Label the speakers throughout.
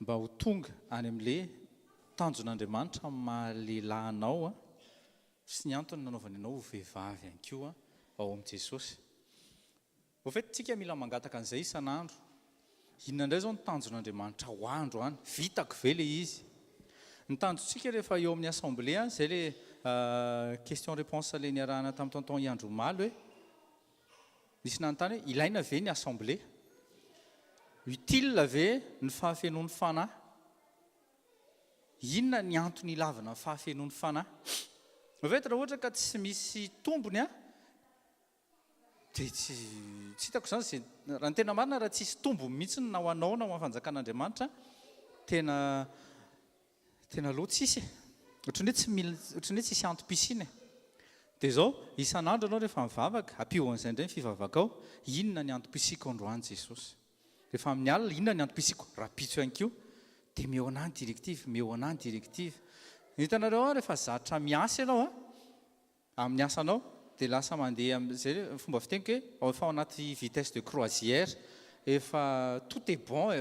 Speaker 1: mba ho tonga any amin'le tanjon'Andriamanitra mahalehilahinao sy ny antony nanaovany ianao ho vehivavy ihany koa ao amin'i Jesosy. Ho fetintsika mila mangataka an'izay isan'andro. Inona indray izao ny tanjon'Andriamanitra ho andro any? Vitako ve le izy? Ny tanjontsika rehefa eo amin'ny assemblée, izay le question réponse le niarahana tamin'ny tonton Iandro Maly hoe nisy nanontany hoe ilaina ve ny assemblée? Utile ve ny fahafenoan'ny fanahy? Inona ny antony ilavana ny fahafenoan'ny fanahy? Raha ohatra ka tsy misy tombony dia tsy hitako izany raha ny tena marina raha tsisy tombony mihitsy na ho anao na ho fanjakan'Andriamanitra tena loha tsisy ohatran'ny hoe tsisy antom-pisiny. Dia izao isan'andro ianao rehefa mivavaka ampihoan'izay indray ny fivavakao, inona ny antom-pisiko androany Jesosy? Rehefa amin'ny alina inona ny antom-pisiko? Rapitso ihany koa dia meo anahy ny direktiva. Hitanareo rehefa zatra miasa ianao amin'ny asanao dia lasa mandeha amin'izay fomba fiteniko hoe efa ao anaty vitesse de croisière, efa tout est bon,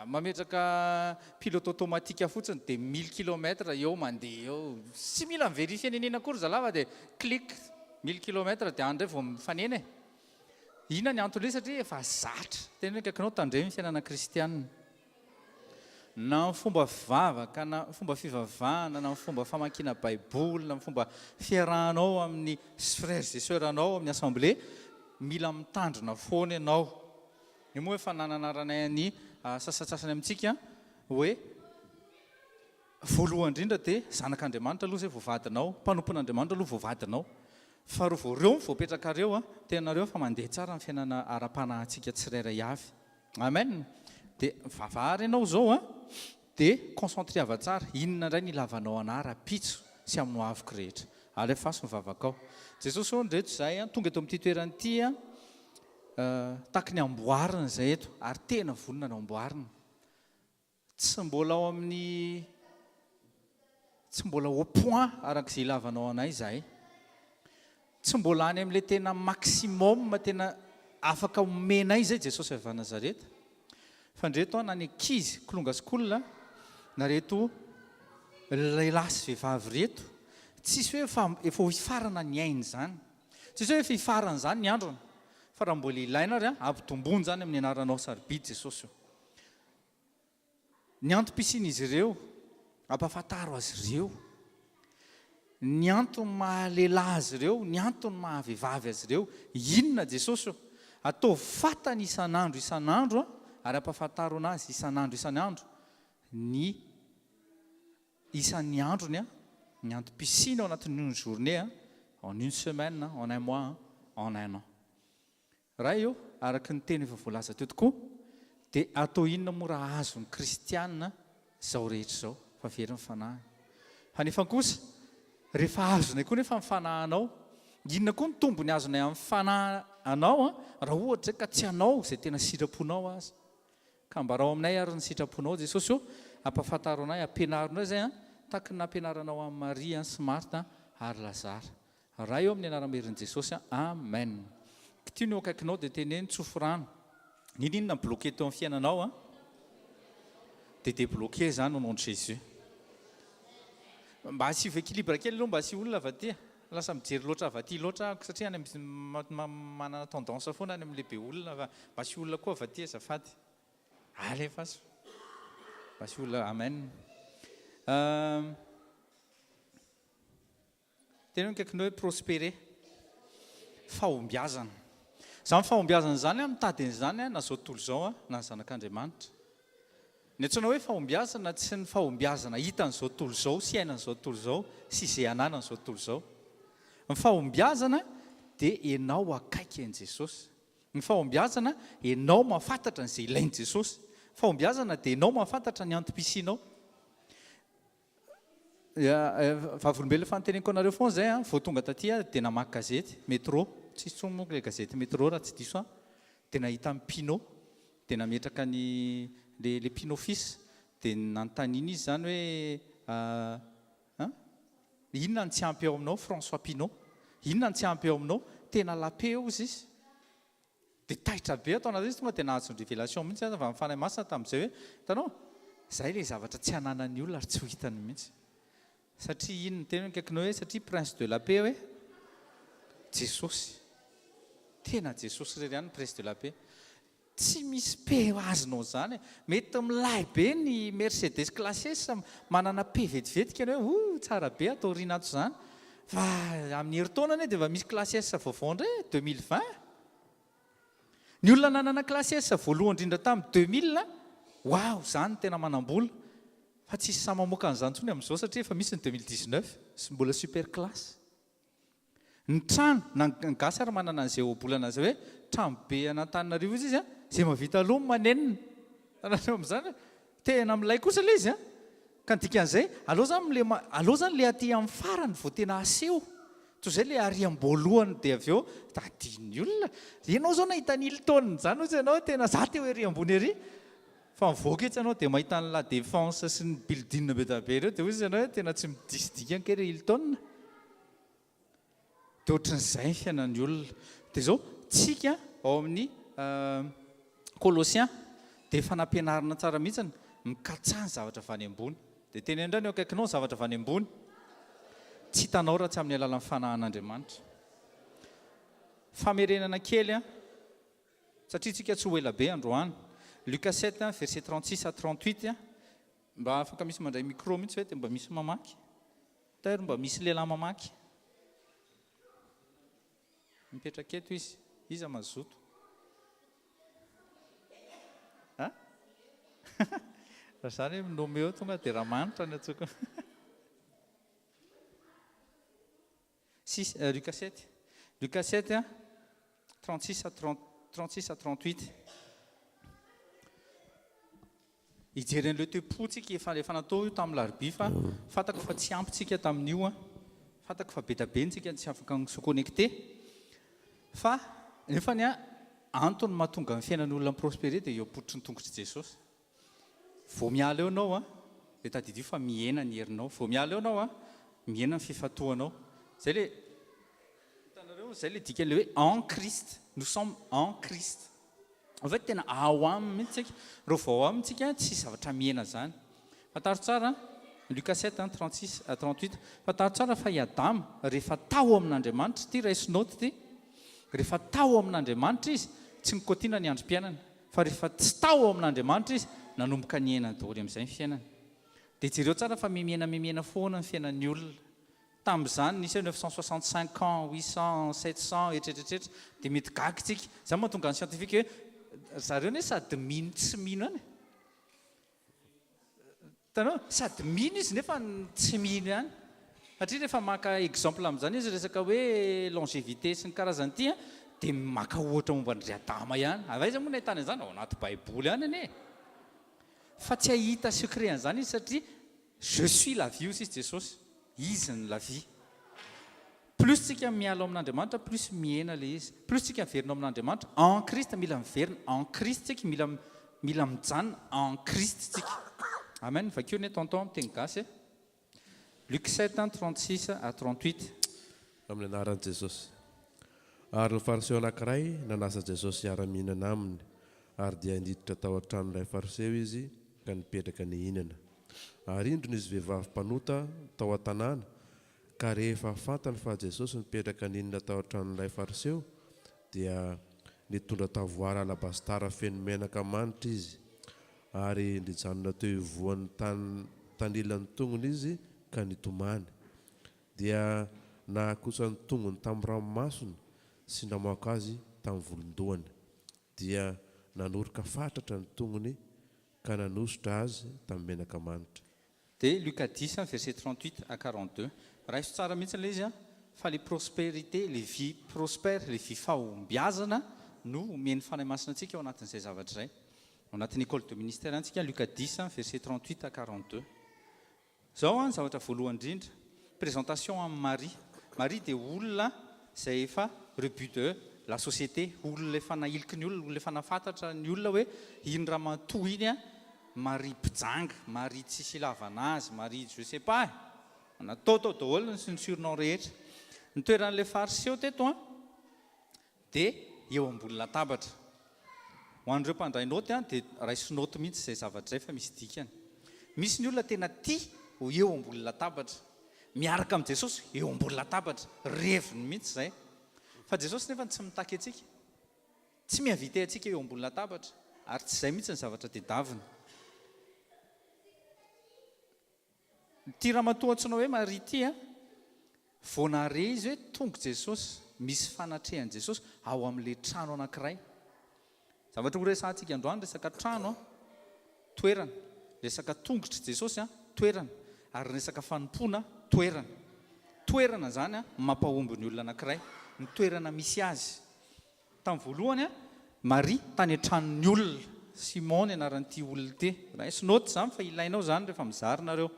Speaker 1: mametraka pilote automatique fotsiny dia 1000 km eo mandeha eo, tsy mila mivérifie nenena akory zalava dia clic 1000 km dia andray vao mifanena. Inona ny antony satria efa zatra. Tena hoe kaikinao tandremy fiainana kristianina. Na ny fomba vavaka, na fomba fivavahana, na ny fomba famakiana baiboly, na ny fomba fiarahanao amin'ny frères et sœurs anao amin'ny assemblée, mila mitandrina foana ianao. Io moa efa nananaranay ny sasatsasany amintsika hoe voalohany indrindra dia zanak'Andriamanitra aloha izay voavadinao, mpanompon'Andriamanitra aloha voavadinao. Faharoa vao ireo voapetraka ireo tenareo fa mandeha tsara ny fiainana ara-panahintsika tsirairay avy. Amen. Dia vavahary ianao izao dia concentreva tsara. Inona indray ny ilavanao anahy rapitso sy amin'ny hoaviko rehetra. Alefaso mivavakao. Jesosy ndreto izay tonga eto amin'ity toerana ity taky ny amboarina izay eto ary tena vonona ny amboarina. Tsy mbola ao amin'ny tsy mbola au point arak'izay ilavanao anahy izahay. Tsy mbola any amin'ilay tena maximum tena afaka omenay izay Jesosy avy Nazareta. Fa ndreto na ny ankizy kolongasik'olona na reto lehilahy sy vehivavy reto, tsisy hoe efa ho ifarana ny ainy izany, tsisy hoe efa ifarana izany ny androny, fa raha mbola ilaina ary ampitombony izany amin'ny anaranao sarobidy Jesosy. Ny antom-pisian'izy ireo ampafantaro azy ireo, ny antony mahalehilahy azy ireo, ny antony mahavehivavy azy ireo, inona Jesosy? Atao fatany isan'andro ary ampafantaro anazy isan'andro ny isan'ny androny ny antom-pisina ao anatin'une journée, en une semaine, en un mois, en un an. Raha io araka ny teny efa voalaza teo tokoa dia atao inona moa raha azon'ny kristianina izao rehetra izao fa very ny fanahy. Fa nefa kosa rehefa azonay koa nefa mifanahinao, inona koa ny tombony azonay amin'ny fanahinao raha ohatra ka tsy hanao izay tena sitraponao azy. Ka mbarao aminay ary ny sitraponao Jesosy ampafantaro anay, ampianaronay zay taky nampianaranao amin'ny Maria sy Marta ary Lazara. Raha eo amin'ny anaramerin'i Jesosy. Amen. Ity no akaikinao dia teneny tsofo-rano. Ninona bloqué teo amin'ny fiainanao dia débloqué zany au nom de Jésus. Mba asio équilibre kely aloha, mba asio olona avy aty. Lasa mijery loatra avy aty loatra satria any manana tendance foana any amin'ilay be olona, fa mba asio olona koa avy aty azafady. Alefaso. Mba asio olona. Amen. Tena hoe kaikinao hoe prospérer, fahombiazana. Izany fahombiazana izany mitady an'izany na zao tontolo izao na zanak'Andriamanitra. Ny antsoina hoe fahombiazana tsy ny fahombiazana hitan'izao tontolo izao sy ainan'izao tontolo izao sy izay ananan'izao tontolo izao. Ny fahombiazana dia ianao akaiky an'i Jesosy. Ny fahombiazana ianao mahafantatra n'izay ilain'i Jesosy. Fahombiazana dia ianao mahafantatra ny antom-pisianao. Vavolombelona fanoteneniko anareo foana izay vao tonga taty dia namaky gazety métro, tsisy tsony moa ilay gazety métro raha tsy diso dia nahita amin'ny Pinot, dia nametraka ny le Pinot fils dia nanontaniana izy zany hoe inona ny tsy ampy eo aminao François Pinot, inona ny tsy ampy eo aminao, tena lapeo izy izy. Dia taitra be atao anazy izy tonga dia nahazo ny révélation mihitsy avy amin'ny fanahy masina tamin'izay hoe hitanao zay le zavatra tsy hananany olona ary tsy ho hitany mihitsy satria ino ny tena kaikinao hoe satria prince de la paix hoe jesosy tena jesosy rery ihany prince de la paix tsy misy pe azonao zany mety milay be ny mercedes classe S manana pe vetivetika ny hoe tsara be atao rinato zany fa amin'ny herintaonany dia efa misy classe S vaovao indray 2020 ny olona nanana classe S voalohany indrindra tamin'ny 2000 wow zany tena manam-bola fa tsisy sa mamoaka an'izany ntsony amin'izao satria efa misy ny 2019 sy mbola super classe ny trano nangasy ary manana an'izay obolana zay hoe trano be an'Antananarivo izy a zay mavita aloha manenina anareo amin'izany tena milay kosa le izy a ka dikan'izay aleo zany le aty amin'ny farany vao tena aseho toy izay le ariam-boalohany dia avy eo tadiny olona ianao zao nahita ny Hilton zany ozy ianao tena za teo ery ambony ery fa mivoaka etsy ianao dia mahita ny la défense sy ny building be da be ireo dia ozy ianao hoe tena tsy midisdika ankery Hilton dia ohatran'izay ny fiainan'ny olona dia zao tsika ao amin'ny Colossiens dia efa nampianarina tsara mihitsy mikatsaha ny zavatra avy any ambony dia teny indray ny eo akaikinao ny zavatra avy any ambony tsy hitanao raha tsy amin'ny alalan'ny fanahan'Andriamanitra famerenana kely a satria tsika tsy ho ela be androany Lucas 7 verset 36 à 38 mba afaka misy mandray micro mihitsy hoe dia mba misy mamaky tairo mba misy lehilahy mamaky mipetraka eto izy iza mazoto raha zany minome eo tonga dia raha manitra ny atsoko Lucas 7 36 à 38 ijeren'ileo teopotsika efa natao io tamin'ny larbi fa fatako fa tsy ampytsika tamin'io a fatako fa be da be ntsika tsy afaka se connecté fa nefa ny a antony mahatonga amin'ny fiainan'ny olona prospéré dia eo apototry ny tongotry Jesosy vao miala eo anao a dia tadidio fa miena ny herinao vao miala eo anao a miena ny fifatohanao zay le hitanareo zay le dika le hoe en Christ nous sommes en Christ en fait tena ao aminy mihitsy tsika reo vao ao aminy tsika tsy zavatra miena zany fataro tsara Lucas 7 36 à 38 fataro tsara fa i Adama rehefa tao amin'Andriamanitra ty raisinao ty rehefa tao amin'Andriamanitra izy tsy nikotiana ny androm-piainana fa rehefa tsy tao amin'Andriamanitra izy nanomboka ny aina daholo amin'izay ny fiainana dia jereo tsara fa mimiena foana ny fiainan'ny olona tamin'izany nisy 965 ans 800 700 etretraetretra dia mety gaky tsika zany mahatonga ny scientifique hoe zareo ne sady mino tsy mino any tanao sady mino izy nefa tsy mino ihany satria rehefa maka exemple amin'izany izy resaka hoe longévité sy ny karazany ity a dia maka ohatra momba ny ry Adama ihany avaiza moa nahitany an'izany ao anaty baiboly ihany anie fa tsy ahita secret an'izany izy satria je suis la vie aussi Jesosy izy ny la vie plus tsika miala amin'Andriamanitra plus miena le izy plus tsika miverina amin'Andriamanitra en Christ mila miverina en Christ tsika mila mijanona en Christ tsika amen vakeo ne tonton amin'ny teny gasy Luc 7 36 à 38
Speaker 2: amin'ny anaran'i Jesosy ary ny fariseo anankiray nanasa Jesosy hiara-mihinana aminy ary dia niditra tao an-tranon'ilay fariseo izy ka nipetraka ny hinana ary indrony izy vehivavy mpanota tao an-tanàna ka rehefa fantany fa Jesosy nipetraka ny hinana tao an-tranon'ilay fariseo dia nitondra tavoara alabastara feno menaka manitra izy ary nijanona teo ivoan'ny tanilan'ny tongony izy ka nitomany dia nahakosa ny tongony tamin'ny ranomasony sy namoaka azy tamin'ny volondohany dia nanoroka fatratra ny tongony ka nanositra azy tamin'ny menaka manitra
Speaker 1: dia Lucas 10 verset 38 à 42 raha iso tsara mihitsy ilay izy a fa le prospérité le vie prospère le vie fahombiazana no meny fanahy masina antsika ao anatin'izay zavatra izay ao anatin'ny école de ministère antsika Lucas 10 verset 38 à 42 zao a ny zavatra voalohany indrindra présentation amin'ny Marie dia olona izay efa rebut de la société olona efa nahiliky ny olona efa nafantatra ny olona hoe iny raha matoa iny a Marie mpijanga Marie tsisy ilavana azy Marie je sais pas natao tao daholo sy ny surnom rehetra ny toeran'ilay fariseo teto a dia eo ambony latabatra ho an'ireo mpandray naoty a dia raisy naoty mihitsy izay zavatra izay fa misy dikany misy ny olona tena tia ho eo ambony latabatra, miaraka amin'i Jesosy eo ambony latabatra, reviny mihitsy izay. Fa Jesosy nefa tsy mitaky antsika, tsy mihavita antsika eo ambony latabatra, ary tsy izay mihitsy ny zavatra tediavina. Ty ramatoa antsoina hoe Maria ty vao nare izy hoe tonga Jesosy, misy fanatrehan Jesosy ao amin'ilay trano anankiray. Zavatra ho resantsika androany resaka trano, toerana, resaka tongotra Jesosy toerana, ary resaka fanompoana toerana. Toerana zany mampahomby ny olona anankiray, ny toerana misy azy. Tamin'ny voalohany Maria tany an-tranon'ny olona, Simona anaran'ity olona ty. Raisy note zany fa ilainao zany rehefa mizary nareo.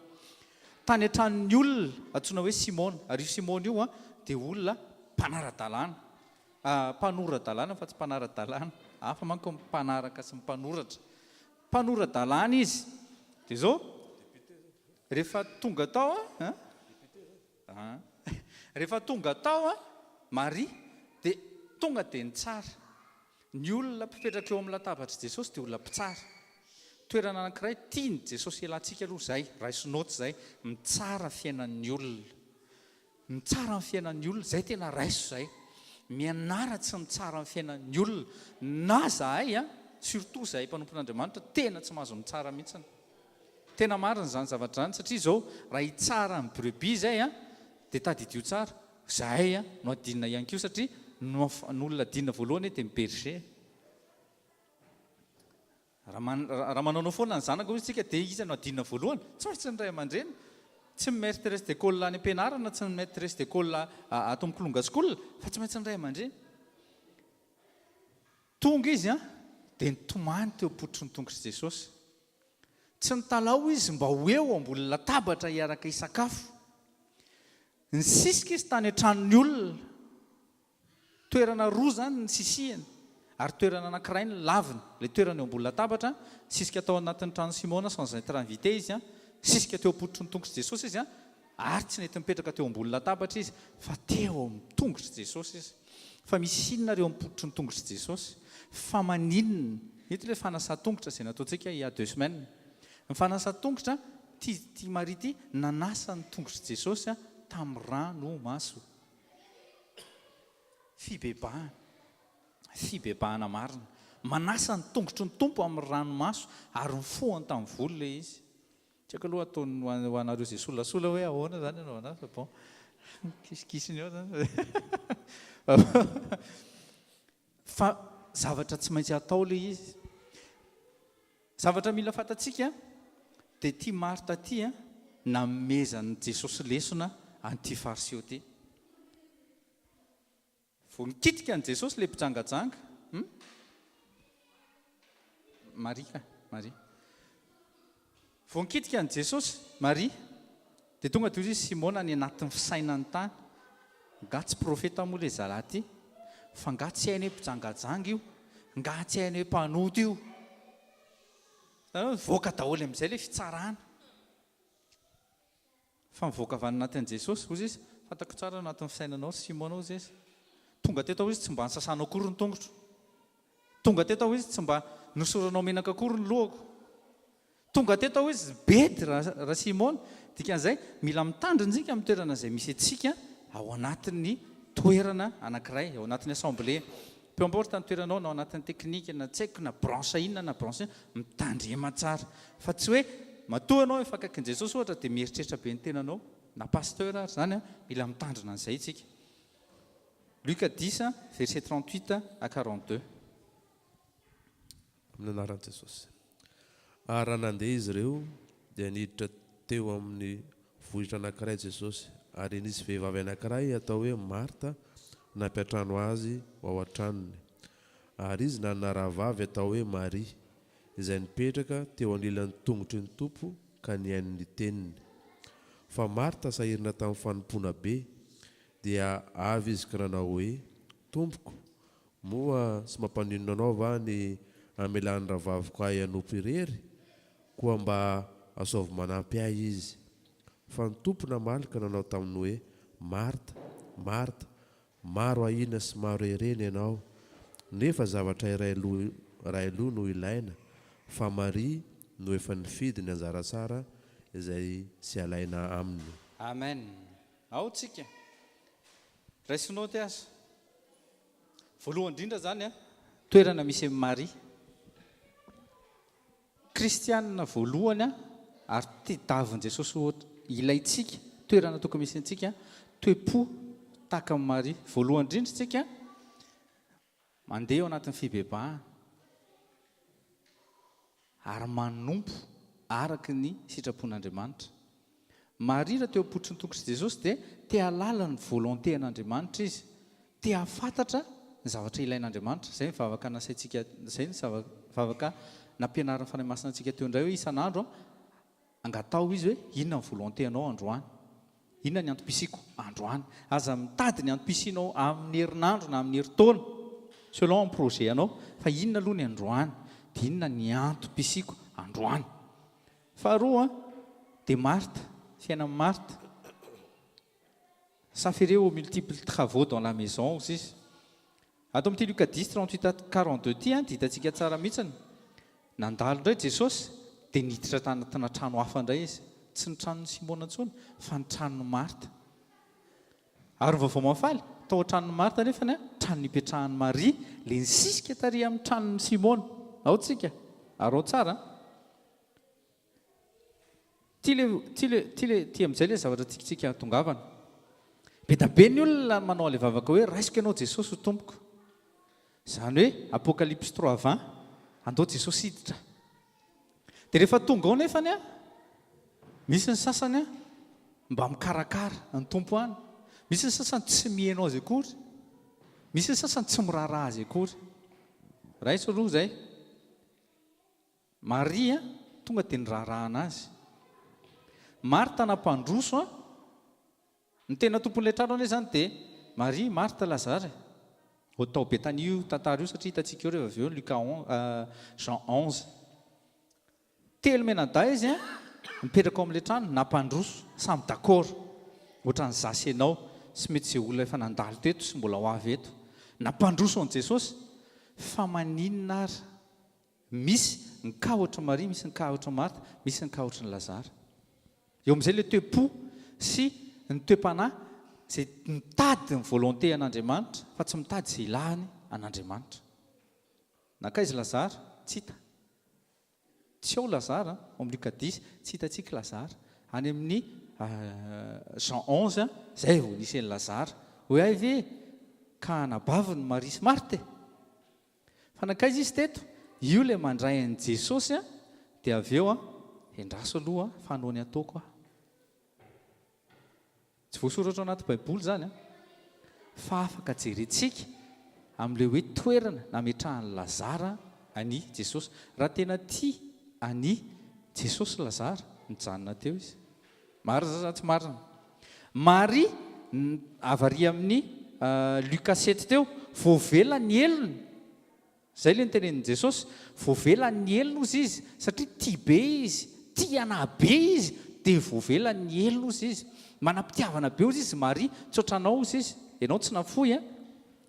Speaker 1: Tany an-tranon'ny olona antsoina hoe Simona, ary io Simona io dia olona mpanara-dalàna, mpanoradalàna fa tsy mpanara-dalàna, hafa manko mpanaraka sy mpanoratra. Mpanoradalàna izy. Dia zao rehefa tonga tao rehefa tonga tao Maria dia tonga dia ny tsara. Ny olona mpipetraka eo amin'ny latabatry Jesosy dia olona mpitsara. Toerana anankiray tiany Jesosy elantsika aloha izay, raisinoty izay, mitsara fiainan'ny olona. Mitsara ny fiainan'ny olona, izay tena raiso izay. Mianaratsy mitsara ny fiainan'ny olona. Na zahay surtout zahay mpanompon'Andriamanitra tena tsy mahazo mitsara mihitsy. Tena marina zany zavatra zany, satria izao raha hitsara ny brebis izay dia tadidio tsara. Zahay no adinina ihany koa, satria n'olona adinina voalohany dia ny berger. Raha manao foana ny zanaka izy tsika dia izy no adinina voalohany, tsy maintsy ny ray aman-dreny, tsy ny maîtresse d'école any am-pianarana, tsy ny maîtresse d'école ato amin'ny kolongaskola, fa tsy maintsy ny ray aman-dreny. Tonga izy dia nitomany teo am-pototry ny tongotra Jesosy. Tsy nitalao izy mba ho eo ambony latabatra hiaraka hisakafo. Ny sisika izy tany an-tranon'ny olona. Toerana roa zany ny sisihany, ary toerana anankiray ny laviny. Ilay toerana eo ambony latabatra, sisika tao anatin'ny trano Simona sans être invité izy, sisika teo am-pototry ny tongotra Jesosy izy, ary tsy nety mipetraka teo ambony latabatra izy, fa teo amin'ny tongotra Jesosy izy. Fa misy inona reo am-pototry ny tongotra Jesosy? Fa maninona? Ito ilay fanasa-tongotra izay nataontsika il y a 2 semaines. Ny fanasa-tongotra, ty Maria ty nanasa ny tongotra Jesosy tamin'ny ranomaso. Fibebahana marina. Manasa ny tongotry ny tompo amin'ny ranomaso, ary mifohany tamin'ny volo ilay izy. Tsy haiko aloha ataony ho anareo izay solasola hoe ahoana zany ianao anazy, bon, kisikisiny eo zany. Fa zavatra tsy maintsy atao ilay izy. Zavatra mila fantatsika dia ty Marta ty namezan'ny Jesosy lesona an'ity fariseo ty. Vao nikitika an' Jesosy ilay mpijangajanga, Maria. Vao nikitika an' Jesosy, Maria, dia tonga dia izy Simona ny anatin'ny fisainany tany. Nga tsy profeta moa ilay zalahy ty, fa nga tsy hainy hoe mpijangajanga io, nga tsy hainy hoe mpanoto io. Voaka daholo amin'izay ilay fitsarana. Fa mivoaka avy anatin'i Jesosy, hozy izy, fantako tsara anatin'ny fisainanao Simona hozy izy. Tonga teto izy tsy mba nisasanao akory ny tongotro. Tonga teto izy tsy mba nosoranao menaka akory ny lohako. Tonga teto izy bedy raha Simona. Dikan'izay mila mitandrintsika amin'ny toerana izay misy antsika ao anatin'ny toerana anankiray, ao anatin'ny assemblée. Peu importe ny toeranao, na ao anatin'ny teknika, na tsy haiko, na branche inona, na branche inona, mitandrema tsara. Fa tsy hoe matoa anao efa akaikin'i Jesosy ohatra dia mieritreritra be ny tenanao, na pasteur ary zany mila mitandrina an'izay tsika. Luc 10, verset 38 à 42.
Speaker 2: Amin'ny anaran'i Jesosy. Ary raha nandeha izy ireo dia niditra teo amin'ny vohitra anankiray Jesosy, ary nisy vehivavy anankiray atao hoe Marta nampiatrano azy ao an-tranony. Ary izy nanana rahavavy atao hoe Maria, izay nipetraka teo anilan'ny tongotry ny tompo ka nihaino ny teniny. Fa Marta sahirana tamin'ny fanompoana be, dia avy izy ka nanao hoe, Tompoko, moa sy mampaninona anao va ny amelan'ny rahavaviko ahy hanompo irery, koa mba asaovy manampy ahy izy. Fa ny tompo namaly ka nanao taminy hoe, Marta, Marta, maro ahina sy maro ereny ianao, nefa zavatra iray aloha no ilaina, fa Maria no efa nifidy ny anjara tsara izay sy alaina aminy.
Speaker 1: amen. Ao tsika raisinao ty azy voalohany indrindra zany a toerana misy Maria kristianina voalohany a ary tedavin' Jesosy ohatra ilaitsika toerana tokony misy antsika toe-po tahaka amin'ny Maria voalohany indrindra tsika mandeha ao anatin'ny fibebahana ary manompo araka ny sitrapon'Andriamanitra. Maria raha teo am-potry ny tongotr'i Jesosy dia te halala ny volonté an'Andriamanitra izy, te hafantatra ny zavatra ilain'Andriamanitra. Izay ny vavaka nasaintsika, izay ny vavaka nampianaran'ny fanahy masina antsika teo indray hoe isan'andro angatao izy hoe inona ny volonté anao androany, inona ny antom-pisiko androany. Aza mitady ny antom-pisinao amin'ny herinandro na amin'ny heritaona selon ny projet anao, fa inona aloha ny androany dia inona ny antom-pisiko androany. Faharoa dia Marthe, fiainan'i Marthe. Ça ferait aux multiples travaux dans la maison izy. Ato amin'ity Luka 10, 38 à 42 ity dia hitantsika tsara mihitsiny. Nandalo indray Jesosy dia niditra tanatina trano hafa indray izy. Tsy ny tranon'ny Simona intsony fa ny tranon'i Marthe. Ary vaovao mafaly tao an-tranon'i Marthe nefa ny trano nipetrahan'i Maria ilay nisisika taria amin'ny tranon'i Simona. Ao tsika ary ao tsara. Ty amin'izay ilay zavatra tiatsika tongavana. Be da be ny olona manao ilay vavaka hoe raisiko ianao Jesosy ho tompoko. Izany hoe Apocalypse 3:20 andao Jesosy hiditra. Dia rehefa tonga ao nefany a misy ny sasany a mba mikarakara ny tompo any, misy ny sasany tsy mihainao azy akory, misy ny sasany tsy miraharaha azy akory. Raiso aloha izay Maria tonga dia nirarahana azy. Martha nampandroso a ny tena tompon'ilay trano anie izany dia Maria, Martha, Lazare. Ho tao Betania io tantara io satria hitantsika eo rehefa avy eo Luka Jean 11. Telo menan-day izy a mipetraka ao amin'ilay trano nampandroso samy d'accord. Ohatra ny zasy ianao sy mety izay olona efa nandalo teto sy mbola ho avy eto. Nampandroso an' Jesosy fa maninona ary misy ny ka ohatra Maria, misy ny ka ohatra Martha, misy ny ka ohatra ny Lazare. Eo amin'izay ilay toe-po sy ny toe-panahy izay mitady ny volonté an'Andriamanitra fa tsy mitady izay ilahany an'Andriamanitra. Nakaizy Lazare? Tsy hita. Tsy ao Lazare ao amin'ny Luka 10 tsy hitantsika Lazare. Any amin'ny Jean 11 izay vao nisy an'i Lazare. Hoe ay ve ka hanabaviny Maria sy Marthe? Fa nakaizy izy teto? Io ilay mandray an'i Jesosy dia avy eo endraso aloha fa hanao ny ataoko a. Tsy voasoratra ao anaty Baiboly izany fa afaka jerentsika amin'ilay hoe toerana nametrahan'i Lazara any Jesosy. Raha tena tia any Jesosy Lazara mijanona teo izy. Marina zany tsy marina. Maria avary amin'ny Luka 7 teo voavela ny elony. Izay ilay nytenen'i Jesosy, voavela ny elony ozy izy satria tia be izy, tia anahy be izy dia voavela ny elony ozy izy. Manam-pitiavana be ozy izy Maria, tsy ohatranao ozy izy. Ianao tsy nafoy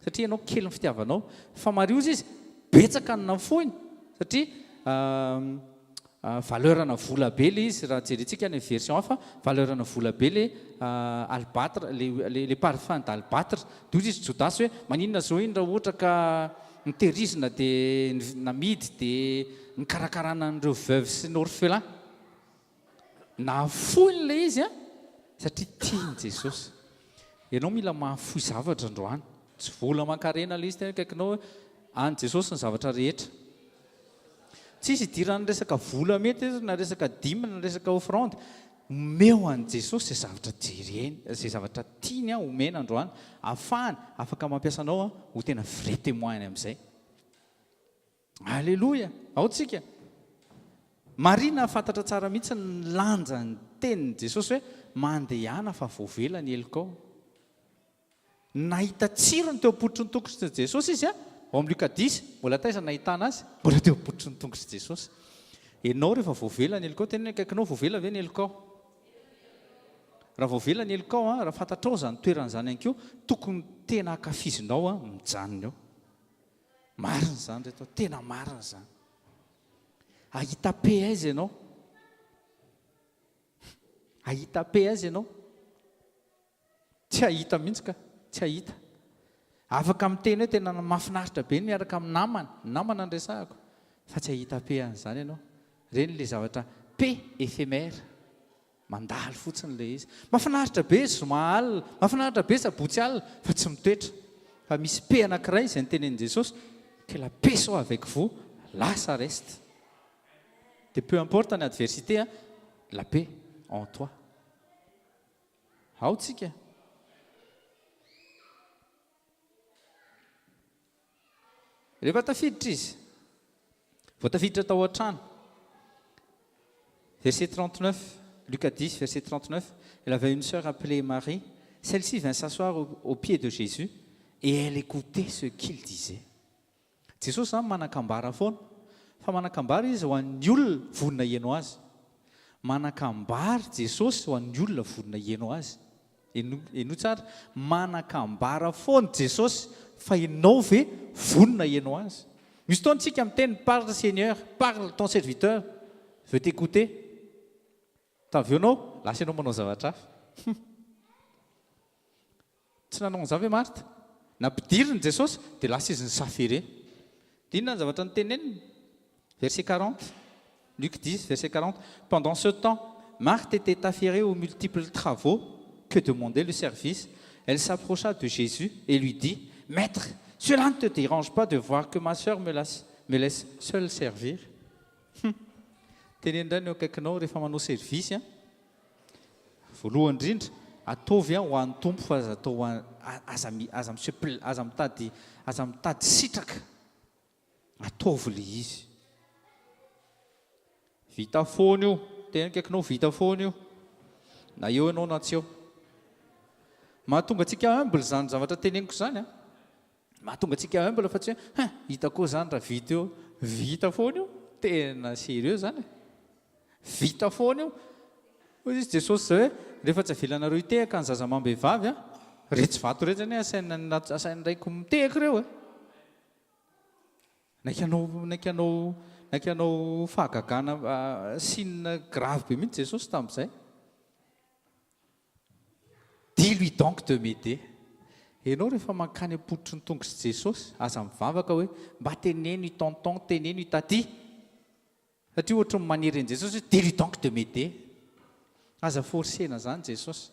Speaker 1: satria ianao kely ny fitiavanao. Fa Maria ozy izy betsaka ny nafoiny satria valeurana vola be ilay izy raha jerentsika ny version hafa, valeurana vola be ilay albâtre, le parfum d'albâtre. Dia ozy izy Jodasy hoe maninona zao iny raha ohatra ka niterizina dia namidy dia nikarakarana an'ireo veuve sy ny orphelin. Nafoiny ilay izy satria tiany Jesosy. Ianao mila mahafoy zavatra androany. Tsy vola mankarena ilay izy tena kaikinao hoe any Jesosy ny zavatra rehetra. Tsy izy idirany resaka vola mety na resaka dimy na resaka offrande. Meo an'i Jesosy izay zavatra jereny, izay zavatra tiany omena androany, ahafahany afaka mampiasa anao ho tena vrai témoin amin'izay. Alléluia. Ao tsika. Maria nahafantatra tsara mihitsy ny lanja ny tenin'i Jesosy hoe mandehana fa voavela ny helikao. Nahita tsirony teo am-potry ny tongotra Jesosy izy ao amin'ny Luka 10 mbola taiza nahitana azy mbola teo am-potry ny tongotra Jesosy. Ianao rehefa voavela ny helikao tena akaikinao voavela ve ny helikao? Raha voavela ny helikao raha fantatrao izany toeran'izany ihany koa tokony tena ankafizinao mijanona eo. Marina izany reto, tena marina izany. Ahita pe aiza ianao? ahita pe azy ianao tsy ahita mihitsy ka tsy ahita afaka miteny hoe tena mahafinaritra be miaraka amin'ny namana andresahako fa tsy ahita pe an'izany ianao reny le zavatra pe éphémère mandalo fotsiny le izy mahafinaritra be zomahalina mahafinaritra be sabotsy alina fa tsy mitoetra fa misy pe anankiray izay nytenen'i Jesosy que la paix soit avec vous là ça reste de peu importe ny adversité hein, la paix en toi ao tsika rehefa tafiditra izy vao tafiditra tao an-trano verset 39 Luc 10 verset 39 elle avait une sœur appelée Marie celle-ci vint s'asseoir au pied de Jésus et elle écoutait ce qu'il disait Jesosy zany manakambara foana fa manakambara izy ho an'ny olona vonona hieno azy manakambara Jesosy ho an'ny olona vonona hieno azy eno tsara manakambara foana Jesosy fa ianao ve vonona hieno azy misy fotoana tsika miteny parle Seigneur parle ton serviteur veut t'écouter tavy ianao lasa ianao manao zavatra hafa tsy nanao an'izany ve Marthe nampidiriny Jesosy dia lasa izy nisafere dinona ny zavatra nyteneniny verset 40 Luc 10 verset 40 pendant ce temps Marthe était affairée aux multiples travaux que demandait le service elle s'approcha de Jésus et lui dit Maître, cela ne te dérange pas de voir que ma sœur me laisse seule servir tenenindray ny akaikinao rehefa manao service voalohany indrindra ataovy ho an'ny tompo fa aza atao aza mitady sitraka ataovy le izy vita foana io tena akaikinao vita foana io na eo ianao na tsy eo mahatonga antsika humble zany zavatra teneniko zany mahatonga antsika humble fa tsy hoe hitako zany raha vita eo vita foana io tena sérieux zany vita foana io hoy izy Jesosy zay hoe rehefa tsy avelanareo hitehaka ny zazamambehivavy retsy vato retsy any asainy raiko mitehaka ireo naikanao fahagagana sinina grave be mihitsy Jesosy tamin'izay dis-lui donc de m'aider ianao rehefa mankany ampototry ny tongotsy Jesosy aza mivavaka hoe mba teneno i tonton teneno i taty satria ohatra ny maniry an'i Jesosy hoe dis-lui donc de m'aider aza forsena zany Jesosy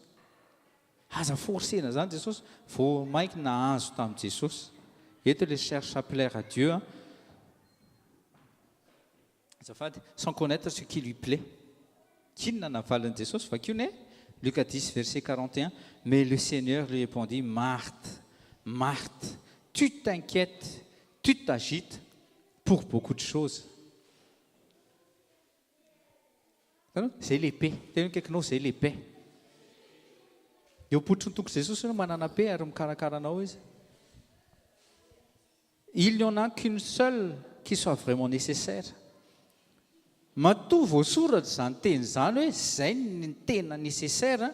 Speaker 1: aza forsena zany Jesosy vao maiky nahazo tamin'i Jesosy eto les cherche à plaire à Dieu azafady sans connaître ce qui lui plaît kinona navalin'i Jesosy vakio ne Luc 10 verset 41 mais le Seigneur lui répondit Marthe Marthe tu t'inquiètes tu t'agites pour beaucoup de choses c'est l'épée tena akaikinao zay l'épée eo pototry ny tongotra Jesosy no manana pe ary mikarakaranao izy il n'y en a qu'une seule qui soit vraiment nécessaire matoa voasoratra zany teny zany hoe zay ny tena nécessaire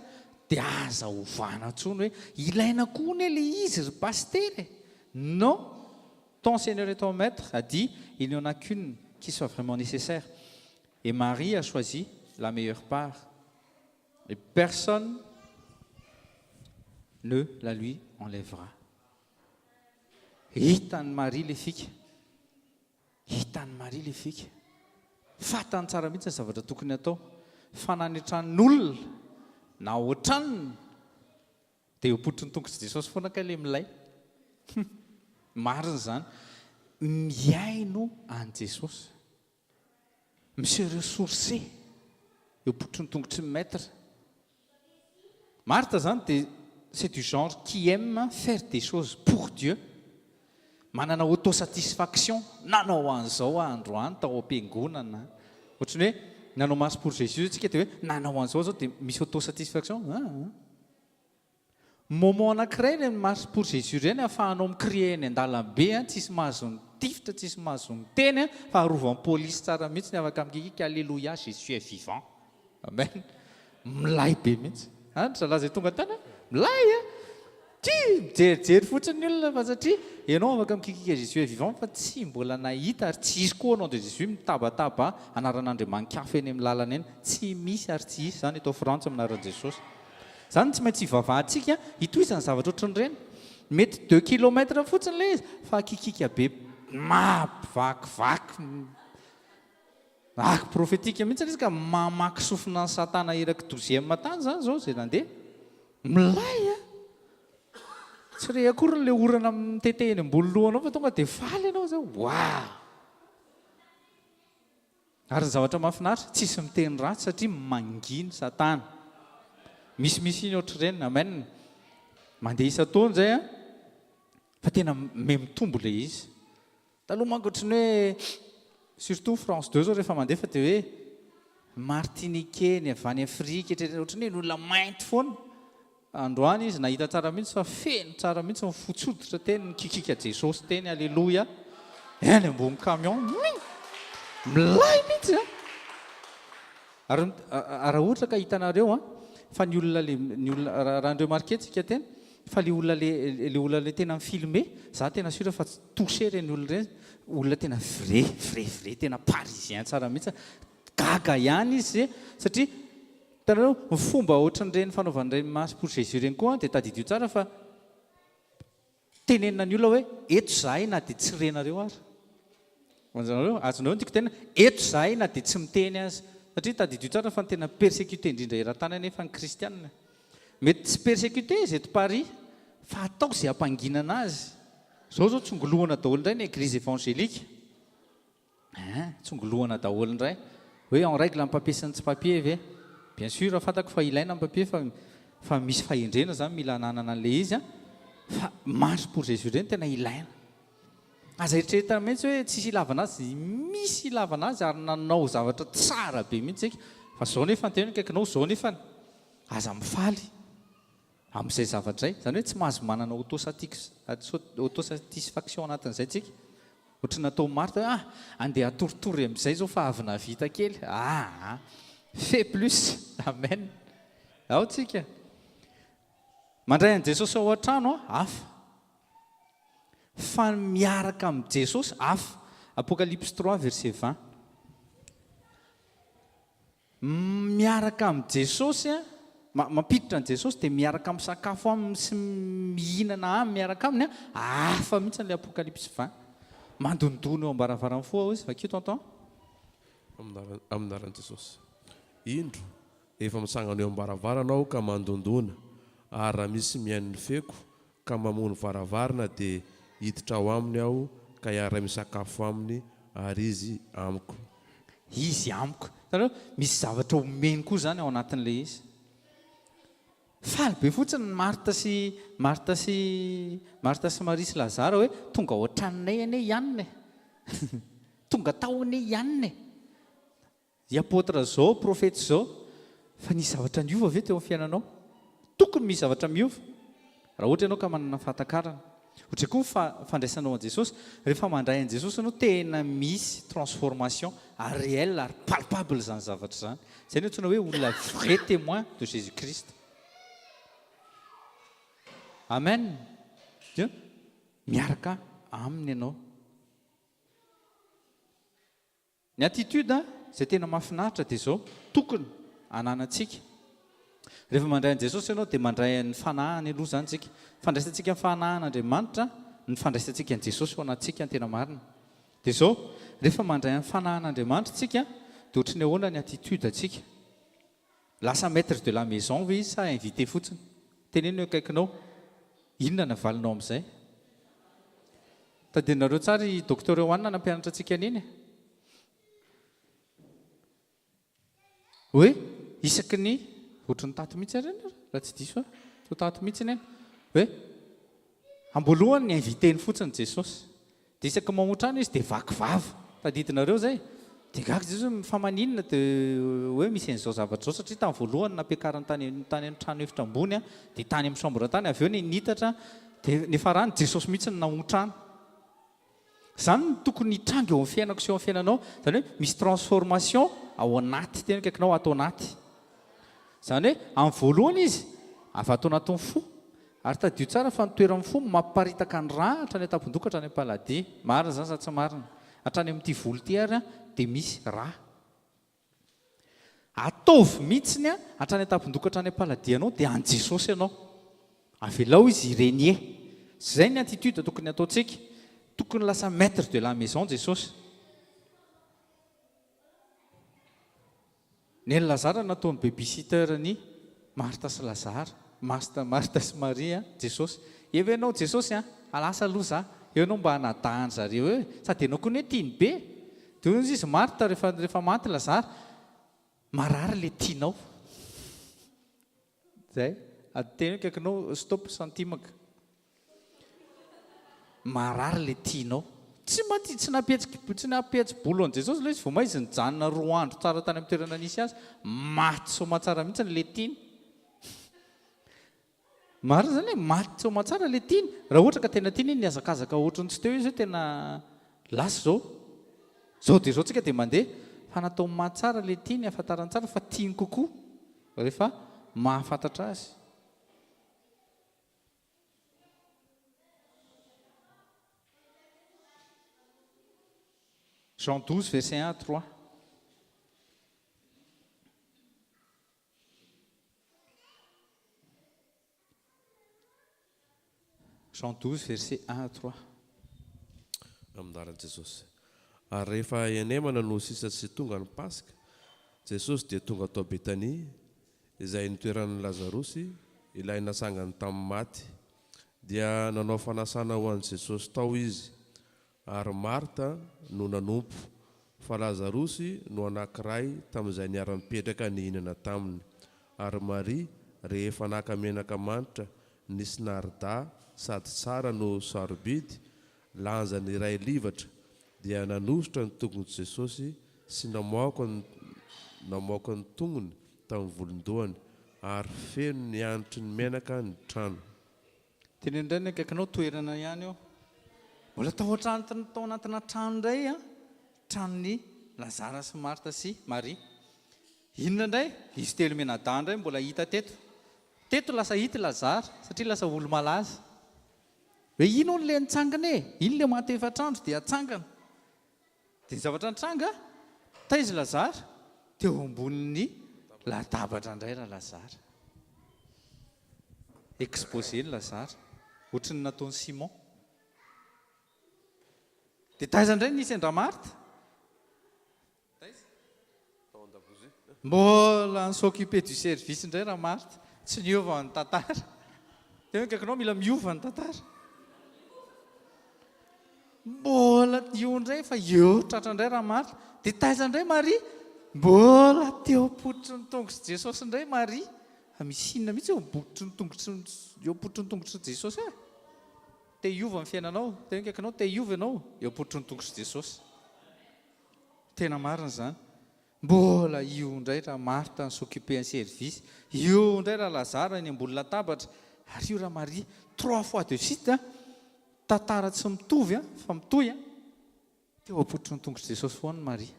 Speaker 1: dia aza ovana ntsony hoe ilaina koa ny le izy ry pastery non ton Seigneur et ton Maître a dit il n'y en a qu'une qui soit vraiment nécessaire et Marie a choisi la meilleure part et personne ne la lui enlèvera hitany Marie le fika hitany Marie le fika fatany tsara mihitsy ny zavatra tokony atao fananitran'olona na ohatraniny dia eo pototry ny tongotra Jesosy foana ka le milay marina zany miaino an Jesosy monsieur ressourcé eo pototry ny tongotry ny maître Marthe zany dia c'est du genre qui aime faire des choses pour Dieu manana autosatisfaction nanao an'izao androany tao am-piangonana ohatrany hoe nanao masy pour Jésus tsika dia hoe nanao an'izao zao dia misy autosatisfaction moment anankiray le masy pour Jésus reny ahafahanao micrie ny an-dalambe tsisy mahazo ny tifitra tsisy mahazo ny teny fa arovan'ny polisy tsara mihitsy ny afaka mikikika alléluia Jésus est vivant amen milay be mihitsy zalaza tonga tany milay Jerijery fotsiny ny olona fa satria ianao afaka mikikika Jésus vivant fa tsy mbola nahita ary tsy isy koa anao de Jésus mitabataba anaran'Andriamanikafa eny amin'ny lalana eny tsy misy ary tsy isy zany atao frantsa aminaran'i Jesosy. Zany tsy maintsy ivavahantsika hitoizany zavatra ohatran'ireny. Mety 2 kilomètre fotsiny le izy fa kikika be mapivakivaky prophétique mihitsy izy ka mamaky sofina ny satana eraky 12e tany zany zao zay nandeha milay a tsy re akory le orana mitetehiny ambony lohanao fa tonga de faly ianao zao wow. Ary ny zavatra mahafinaritra tsisy miteny ratsy satria manginy satana. Misy iny ohatr'ireny amen mandeha isa-taona zay a fa tena mitombo le izy. Taloha manko ohatrany hoe surtout France 2 zao rehefa mandeha fa de hoe Martinique ny avy any Afrika ohatrany hoe olona mainty foana. Androany izy nahita tsara mihitsy fa feno tsara mihitsy ny fotsoditra teny nikikika Jesosy teny alleloia eny ambony camion milay mihitsy a. Ary ohatra ka hitanareo fa ny olona raha andreo markentsika teny fa le olona le tena mifilme za tena sura fa touché reny olona tena vrai tena parisien tsara mihitsy gaga ihany izy satria tanareo ny fomba ohatran'ireny fanaovan'ireny masy pour Jésus reny koa dia tadidio tsara fa tenenina ny olona hoe eto zahay na dia tsy renareo ary. Azonareo ny tiako tena eto zahay na dia tsy miteny azy satria tadidio tsara fa ny tena persécuté indrindra eran-tany nefa ny kristianina. Mety tsy persécuté izy eto Paris fa atao izay hampanginana azy. Zao tsongolohana daholo indray ny église évangélique. Tsongolohana daholo indray hoe en règle amin'ny papier sy ny tsy papier ve. Bien sûr fantako fa ilaina amin'ny papier fa misy fahendrena zany mila ananana an'ilay izy fa marche pour Jésus reny tena ilaina. Aza eritreretana mihitsy hoe tsisy ilavana azy misy ilavana azy ary nanao zavatra tsara be mihitsy tsika fa zao nefa anteny kaikinao zao nefa aza mifaly amin'izay zavatra izay zany hoe tsy mahazo manana autosatisfaction anatin'izay tsika. Ohatry natao marta hoe andeha atoritory amin'izay zao fa avy navita kely fait plus amen ao tsika mandray an' Jesosy ao an-trano hafa fa miaraka amin'ny Jesosy hafa. Apocalypse 3 verset 20 miaraka amin'ny Jesosy mampiditra an' Jesosy dia miaraka amin'ny sakafo aminy sy mihinana aminy miaraka aminy hafa mihitsy an'ilay Apocalypse 20 mandondona eo ambaravarany fo izy vakio tonton
Speaker 2: aminaran'i Jesosy. Indro efa misangana eo am-baravarana aho ka mandondona ary raha misy mihain'ny feko ka mamono varavarana dia hiditra ao aminy aho ka hiara misakafo aminy ary izy amiko.
Speaker 1: Izy amiko tareo misy zavatra omeny koa zany ao anatin'ilay izy. Faly be fotsiny Marta sy Maria sy Lazara hoe tonga ohatranay ane ihany tonga tao ane ihany i apôtra zao profety zao fa nisy zavatra miova ve teo amin'ny fiainanao. Tokony misy zavatra miova raha ohatra ianao ka manana fahatakarana. Ohatra koa fandraisanao an' Jesosy rehefa mandray an' Jesosy ianao tena misy transformation réelle ary palpable zany zavatra zany. Zay ny antsoina hoe olona vrai témoin de Jésus Christ. Amen. Miaraka aminy ianao. Ny attitude zay tena mahafinaritra dia zao tokony ananantsika. Rehefa mandray an' Jesosy ianao dia mandray ny fanahany aloha zany tsika. Fandraisantsika ny fanahan'Andriamanitra ny fandraisantsika an' Jesosy ho anantsika ny tena marina. Dia zao rehefa mandray ny fanahan'Andriamanitra tsika dia ohatry ny ahoana ny attitude atsika. Lasa maître de la maison ve izy sa invité fotsiny. Teneno eo akaikinao inona navalinao amin'izay. Tadinareo tsara i docteur Hoanina nampianatra antsika an'iny. Hoe isaky ny ohatry ny tato mihitsy areny raha tsy diso to tato mihitsy iny hoe amboalohany ny invité-ny fotsiny Jesosy dia isaky mamotrano izy dia vakivava tadidinareo zay dia gaga Jesosy famaninina dia hoe misy an'izao zavatra zao satria tamin'ny voalohany nampiakarany tany amin'ny trano efitra ambony dia tany amin'ny chambre tany avy eo ny nitatra dia nefa rany Jesosy mihitsy ny namotrano. Zany no tokony hitrango eo amin'ny fiainako sy eo amin'ny fiainanao zany hoe misy transformation ao anaty tena kaikinao atao anaty. Zany hoe amin'ny voalohany izy avy atao anatin'ny fo ary tadio tsara fa nitoerany fo mamparitaka ny ra hatrany atampondoko hatrany ampaladia marina zany sa tsy marina hatrany amin'ity volo ty ary a dia misy ra ataovy mihitsiny a hatrany atampondoko hatrany ampaladia anao dia any jesosy ianao avelao izy irenie zay ny attitude tokony ataontsika tokony lasa maître de la maison jesosy ny lazara nataony babysitter ny marta sy lazara marta sy maria jesosy eo ianao jesosy a alasa aloha za eo ianao mba hanadahany zareo e sady ianao koa ny hoe tiany be dia izy marta rehefa maty lazara marary le tianao zay ateny kaikinao stop santimaka marary le tianao tsy napietsy-bolo an' jesosy loha izy vo ma izy nijanona 2 andro tsara tany amin'ny toerana nisy azy maty somatsara mihitsy le tiany marina zany hoe maty somatsara le tiany raha ohatra ka tena tiany ny azakazaka ohatrany tsy teo izy hoe tena lasy zao dia zao tsika dia mandeha fa natao matsara le tiany afantarany tsara fa tiany kokoa rehefa mahafantatra azy Jean 12, verset 1 à 3. Jean 12, verset 1 à 3.
Speaker 2: Amin'n'anaran'i Jesosy. Ary rehefa enemana no sisa tsy tonga ny Pasika, Jesosy dia tonga tao Betania, izay nitoeran'ny Lazarosy, ilay nasangany tamin'ny maty. Dia nanao fanasana ho an'i Jesosy tao izy. Ary Marta no nanompo, fa Lazarosy no anankiray tamin'izay niara-mipetraka ny hinana taminy. Ary Maria rehefa naka-menaka manitra nisy narda sady tsara no sarobidy lanjany iray livatra dia nanositra ny tongony Jesosy sy namoaka ny tongony tamin'ny volondohany ary feno ny anitry ny menaka ny trano.
Speaker 1: Teny indray ny akaikinao toerana ihany eo mbola tao anatina trano indray a tranony Lazara sy Marta sy Maria. Inona indray izy telo menadà indray mbola hita teto lasa hita Lazara satria lasa olo malaza hoe ino le nitsangana ino le maty efatrandro dia atsangana dia ny zavatra nitranga taizy Lazara teo ambonin'ny latabatra indray raha Lazara exposé ny Lazara ohatrany nataony Simon. Dia taiza indray nisy andra Marta mbola s'occuper du service indray raha Marta tsy niova ny tantara dia kaikinao mila miova ny tantara mbola io indray fa eo tratra indray raha Marta dia taiza indray Maria mbola teo pototry ny tongotry Jesosy indray Maria misy inona mihitsy eo pototry ny tongotry Jesosy e te hiova ny fiainanao dia kaikinao te hiova ianao eo pototry ny tongotry Jesosy tena marina zany. Mbola io indray raha Marta ny s'occuper en service io indray raha Lazara ny ambony latabatra ary io raha Maria 3 fois de suite tantara tsy mitovy fa mitohy teo apototry ny tongotry Jesosy foana Maria.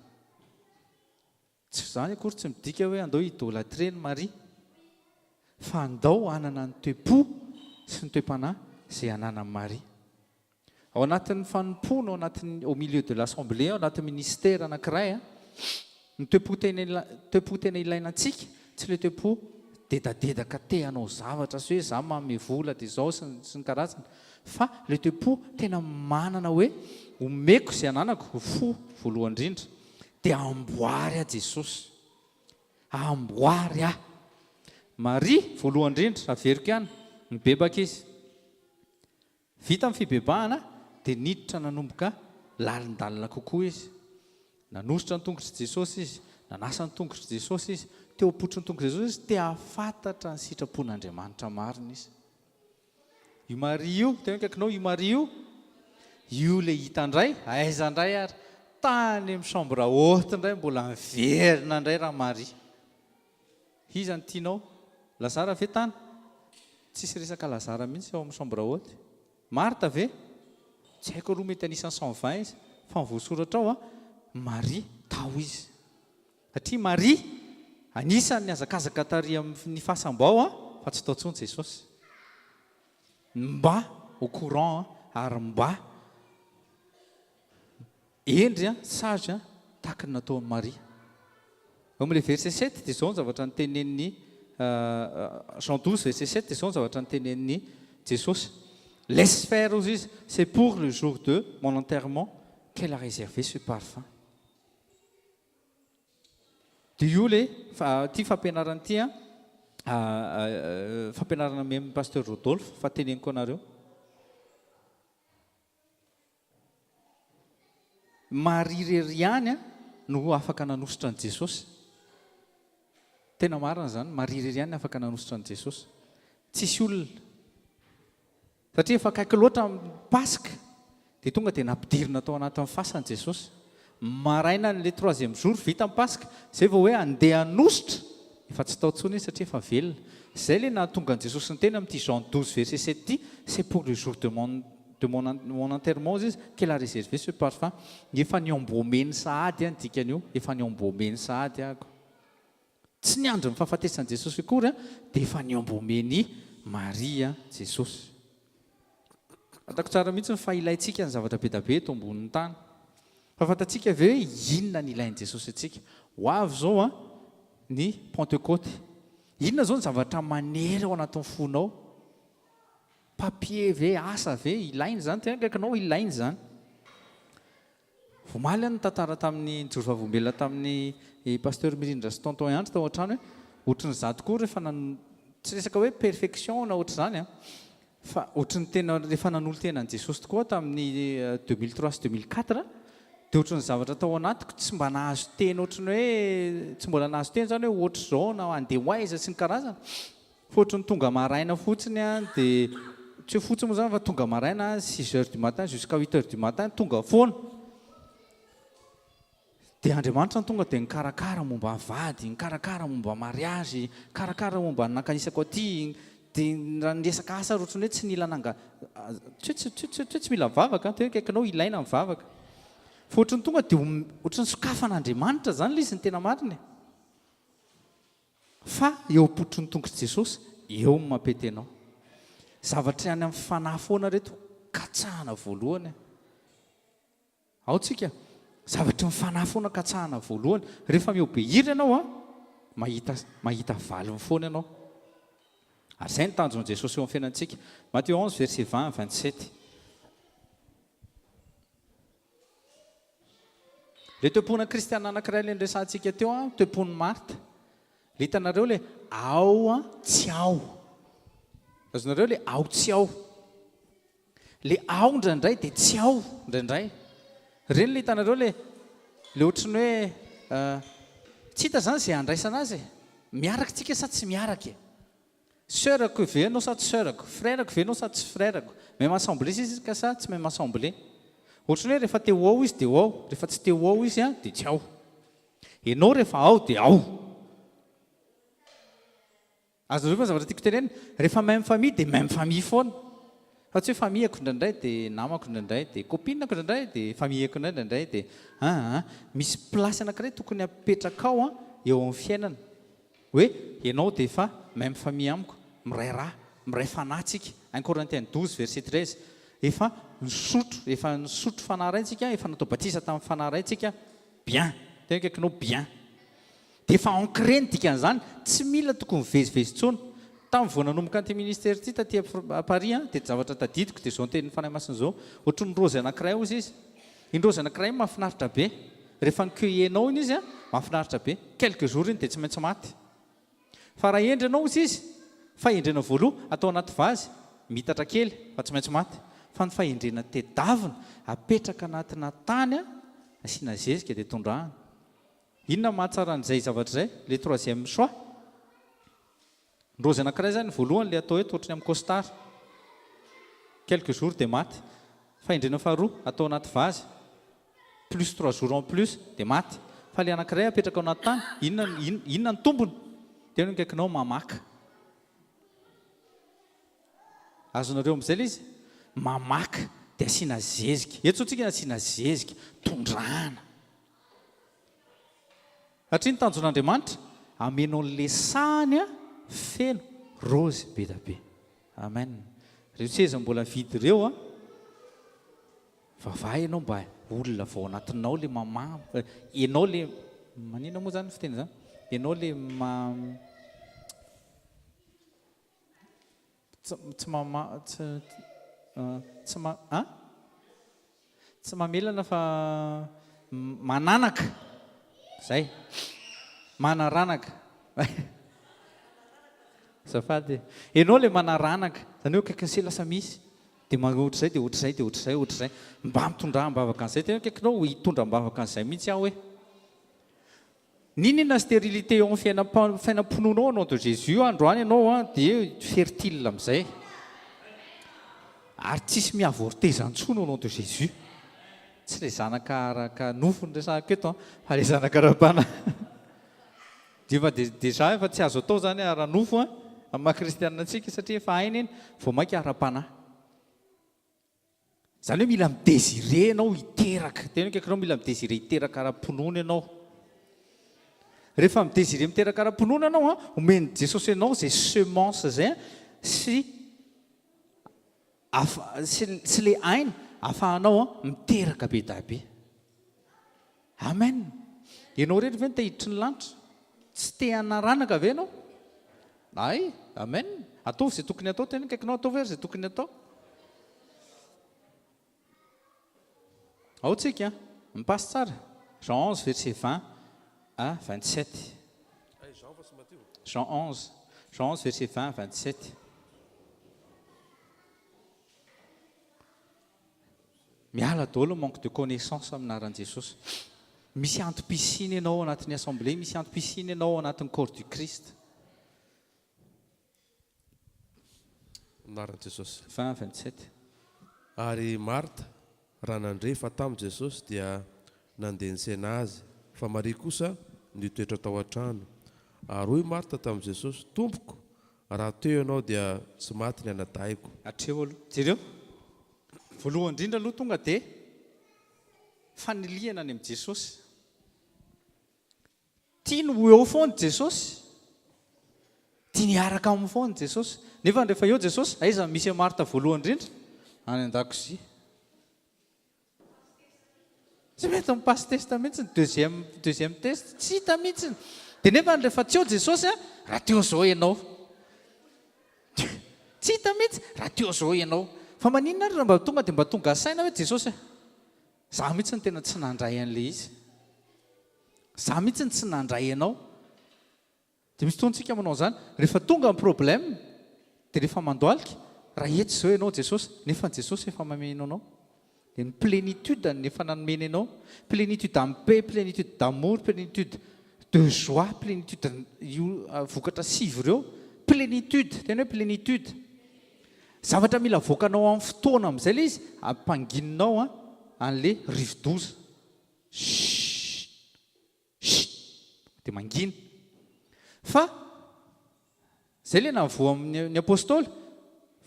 Speaker 1: Tsy zany akory tsy midika hoe andao idolâtrer ny Maria fa andao hanana ny toe-po sy ny toe-panahy izay ananan'ny Maria. Ao anatin'ny fanompoana au milieu de l'assemblée ao anatin'ny ministère anankiray ny toe-po tena ilaina antsika tsy le toe-po dedadedaka te hanao zavatra sy hoe za mamy vola dia zao sy ny karazana fa le toe-po tena manana hoe omeko izay ananako fo voalohany indrindra dia amboary Jesosy amboary Maria voalohany indrindra averiko ihany mibebaka izy vita amin'ny fibebahana dia niditra nanomboka lalindalina kokoa izy nanositra ny tongotry Jesosy izy nanasa ny tongotry Jesosy izy teo apototry ny tongotry Jesosy izy te hafantatra ny sitrapon'Andriamanitra marina izy. Io Maria io tena kaikinao io Maria io le hita indray aiza indray ary tany amin'ny chambre haute indray mbola miverina indray raha Maria. Iza ny tianao Lazara ve tany tsisy resaka Lazara mihitsy ao amin'ny chambre haute. Marta ve tsy haiko aloha mety anisany 120 izy fa mivoasoratra ao Maria tao izy satria Maria anisan'ny azakazaka tary amin'ny fahasambo ao fa tsy tao intsony Jesosy. mba au courant ary mba endry sage tahaka ny nataon'ny Maria. Amin'ilay verset 7 dia izao ny zavatra nytenen'ny Jean 12 verset 7 dia izao ny zavatra nytenen'ny Jesosy. Laisse faire aux izy, c'est pour le jour de mon enterrement qu'elle a réservé ce parfum. Dia io le ty fampianarana ty fampianarana amin'ny pasteur Rodolphe fa teneniko anareo. Maria irery ihany no afaka nanositra an'i Jesosy. Tena marina zany, Maria irery ihany afaka nanositra an'i Jesosy. Tsisy olona. Satria efa akaiky loatra amin'ny Pasika dia tonga dia nampidirina tao anatin'ny fasan'i Jesosy. Maraina le 3e jour vita amin'ny Pasika, izay vao hoe andeha hanositra, efa tsy tao intsony izy satria efa velona. Izay le nahatonga an'i Jesosy ny teny amin'ity Jean 12 verset 7 ty, c'est pour le jour de mon enterrement izy qu'elle a réservé ce parfum. Efa niomboameny sahady any dikan'io, efa niomboameny sahady ako. Tsy niandry ny fahafatesan'i Jesosy akory dia efa niomboameny Maria Jesosy. Atako tsara mihitsy ny fahilaitsika ny zavatra be da be eto ambonin'ny tany. Fahafantatsika ve hoe inona ny ilain'i Jesosy atsika? Ho avy izao ny Pentecôte. Inona izao ny zavatra manery ao anatin'ny fonao? Papier ve, asa ve, ilainy zany, tena kaikanao ilainy zany. Vomaly ny tantara tamin'ny Jorovavimbelona tamin'ny pasteur Mirindra sy tonton Andry tao an-trano hoe ohatran'ny za tokoa rehefa tsy resaka hoe perfection na ohatra zany fa ohatran'ny tena rehefa nanolo tenan'i Jesosy tokoa tamin'ny 2003 sy 2004 dia ohatran'ny zavatra tao anatiko tsy mba nahazo teny ohatran'ny hoe tsy mbola nahazo teny zany hoe ohatra izao na andeha hoaiza sy ny karazana fa ohatran'ny tonga maraina fotsiny dia tsy ho fotsiny moa zany fa tonga maraina 6 heures du matin jusqu'à 8 heures du matin tonga foana. Dia Andriamanitra ny tonga dia nikarakara momba vady, nikarakara momba mariazy, nikarakara momba nankanisako aty, dia raha niresaka asa ohatran'ny hoe tsy nila nanga tsy mila mivavaka, tena kaikanao ilaina mivavaka. Fa ohatran'ny tonga dia ohatran'ny sokafan'Andriamanitra zany ilay izy ny tena mariny. Fa eo am-potron'ny tongotr'i Jesosy, eo ny mampety anao. Zavatra any amin'ny fanahy foana reto katsahana voalohany. Ao tsika, zavatra ny fanahy foana katsahana voalohany. Rehefa miobe hira ianao mahita valiny foana ianao. Ary izay ny tanjon'i Jesosy eo amin'ny fiainantsika. Matthieu 11 verset 20-27. Le tompona kristiana anankiray le nresantsika teo tompony Marta. Le hitanareo le ao tsy ao. Azonareo le ao tsy ao. Le ao indraindray dia tsy ao indraindray. Reny le hitanareo le ohatrany hoe tsy hita zany izay andraisana azy. Miaraka tsika sa tsy miaraka? Sœurako ve anao sa tsy sœurako? Frèrako ve anao sa tsy frèrako? Même assemblée sisika sa tsy même assemblée? Ohatrany hoe rehefa teo ao izy dia ao, rehefa tsy teo ao izy dia tsy ao. Ianao rehefa ao dia ao. Azonareo fa zavatra tiako tenena, rehefa même famille dia même famille foana. Fa tsy hoe familleako indraindray dia namako indraindray dia copinako indraindray dia familleako indraindray dia misy plasy anankiray tokony apetraka ao eo amin'ny fiainana. Hoe ianao dia efa même famille amiko, miray rà, miray fanahy tsika. 1 Corinthiens 12 verset 13. Efa nisotro fanahy ray tsika, efa natao batisa tamin'ny fanahy ray tsika, bien. Tena kaikanao bien. Dia efa ancré ny dikan'izany, tsy mila tokony mivezivezy intsony. Tamin'ny vao nanomboka an'ity ministère ity taty à Paris dia zavatra tadidiko dia izao ny tenin'ny fanahy masina izao. Ohatran'ny rozy anankiray hozy izy. Iny rozy anankiray mahafinaritra be. Rehefa nicueillenao iny izy mahafinaritra be. Quelques jours iny dia tsy maintsy maty. Fa raha endrinao izy fa endrena voaloha atao anaty vazy, mitatra kely fa tsy maintsy maty. Fa ny fahendrena tedavina apetraka anatina tany asiana zezika dia tondrahana. Inona mahatsara an'izay zavatra izay? Le 3e choix. Ny rozy anankiray zany voalohany le atao eto ohatrany amin'ny costard. Quelques jours dia maty. Fahendrena faharoa atao anaty vazy. Plus 3 jours en plus dia maty. Fa le anankiray apetraka ao anaty tany, inona ny tombony? Tena kaikanao mamaka. Azonareo amin'izay ilay izy? Mamaka dia asiana zezika. Eto tsika asiana zezika, tondrahana. Satria ny tanjon'Andriamanitra amenao lesahany feno rozy be da be. Amen. reo seza mbola vidy ireo a vavaha ianao mba olona vao anatinao le ianao le manina moa zany fiteny zany ianao le tsy mamelana fa mananaka zay manaranaka zafady ianao le manaranaka zany hoe kaikin'se lasa misy dia ohatr'izay dia ohatr'izay dia ohatr'izay ohatr'izay mba mitondram-bavaka an'izay tena kaikinao hitondram-bavaka an'izay mihitsy aho hoe ninona stérilité eo amin'ny fiainam-pononao anao de Jésus androany ianao a dia fertile amin'izay ary tsisy miavorté zan-tsono anao de Jésus tsy ilay zanaka araka nofony resahako eto fa ilay zanaka ara-pana difa déjà efa tsy azo atao zany ara-nofo a amin'ny maha-kristianina antsika satria efa hainy iny vao mainka ara-pana zany hoe mila midésiré ianao hiteraka tena kaikinao mila midésiré hiteraka ara-ponoana ianao rehefa midésiré miteraka ara-ponoana ianao a omeny Jesosy ianao zay semence zay sy le aina ahafahanao a miteraka be da be amen ianao rehetra ve nitahiditry ny lanitra tsy te hanaranaka ve ianao ay amen ataovy zay tokony atao tena kaikinao ataovy ary zay tokony atao ao tsika mipasy tsara Jean 11 verset 20 à 27 Jean 11 verset 20 à 27 miala daholo manque de connaissance aminaran'i Jesosy misy antom-pisiny ianao anatin'ny assemblée misy antom-pisiny ianao anatin'ny corps du Christ
Speaker 2: anaran'i Jesosy
Speaker 1: 20-27
Speaker 2: ary Marta raha nandrefa tamin'i Jesosy dia nandenisena azy fa Maria kosa nitoetra tao an-trano ary hoy Marta tamin'i Jesosy tompoko raha teo ianao dia tsy maty ny anadahiko
Speaker 1: atreo aloha jereo voalohany indrindra aloha tonga dia faniliana any amin'i Jesosy tia ny eo foana Jesosy tia niaraka amin'ny foana Jesosy nefa rehefa eo Jesosy aiza misy Marta voalohany indrindra any an-dakozia tsy mety mipasy testa mihitsy deuxième test tsy hita mihitsy dia nefa rehefa tsy eo Jesosy a raha teo zao ianao tsy hita mihitsy raha teo zao ianao fa maninona ary raha mba tonga dia mba tonga saina hoe Jesosy za mihitsy ny tena tsy nandray an'ilay izy za mihitsy ny tsy nandray ianao dia misy tontsika manao zany rehefa tonga amin'ny problème dia rehefa mandoalika raha etsy zao ianao Jesosy nefa Jesosy efa mameno anao dia ny plénitude nefa nanomena ianao plénitude en paix plénitude d'amour plénitude de joie plénitude vokatra sivy ireo plénitude tena hoe plénitude zavatra mila voakanao amin'ny fotoana amin'izay ilay izy ampangininao a an'le rive-doza dia mangina fa zay le navoa amin'ny apôstôly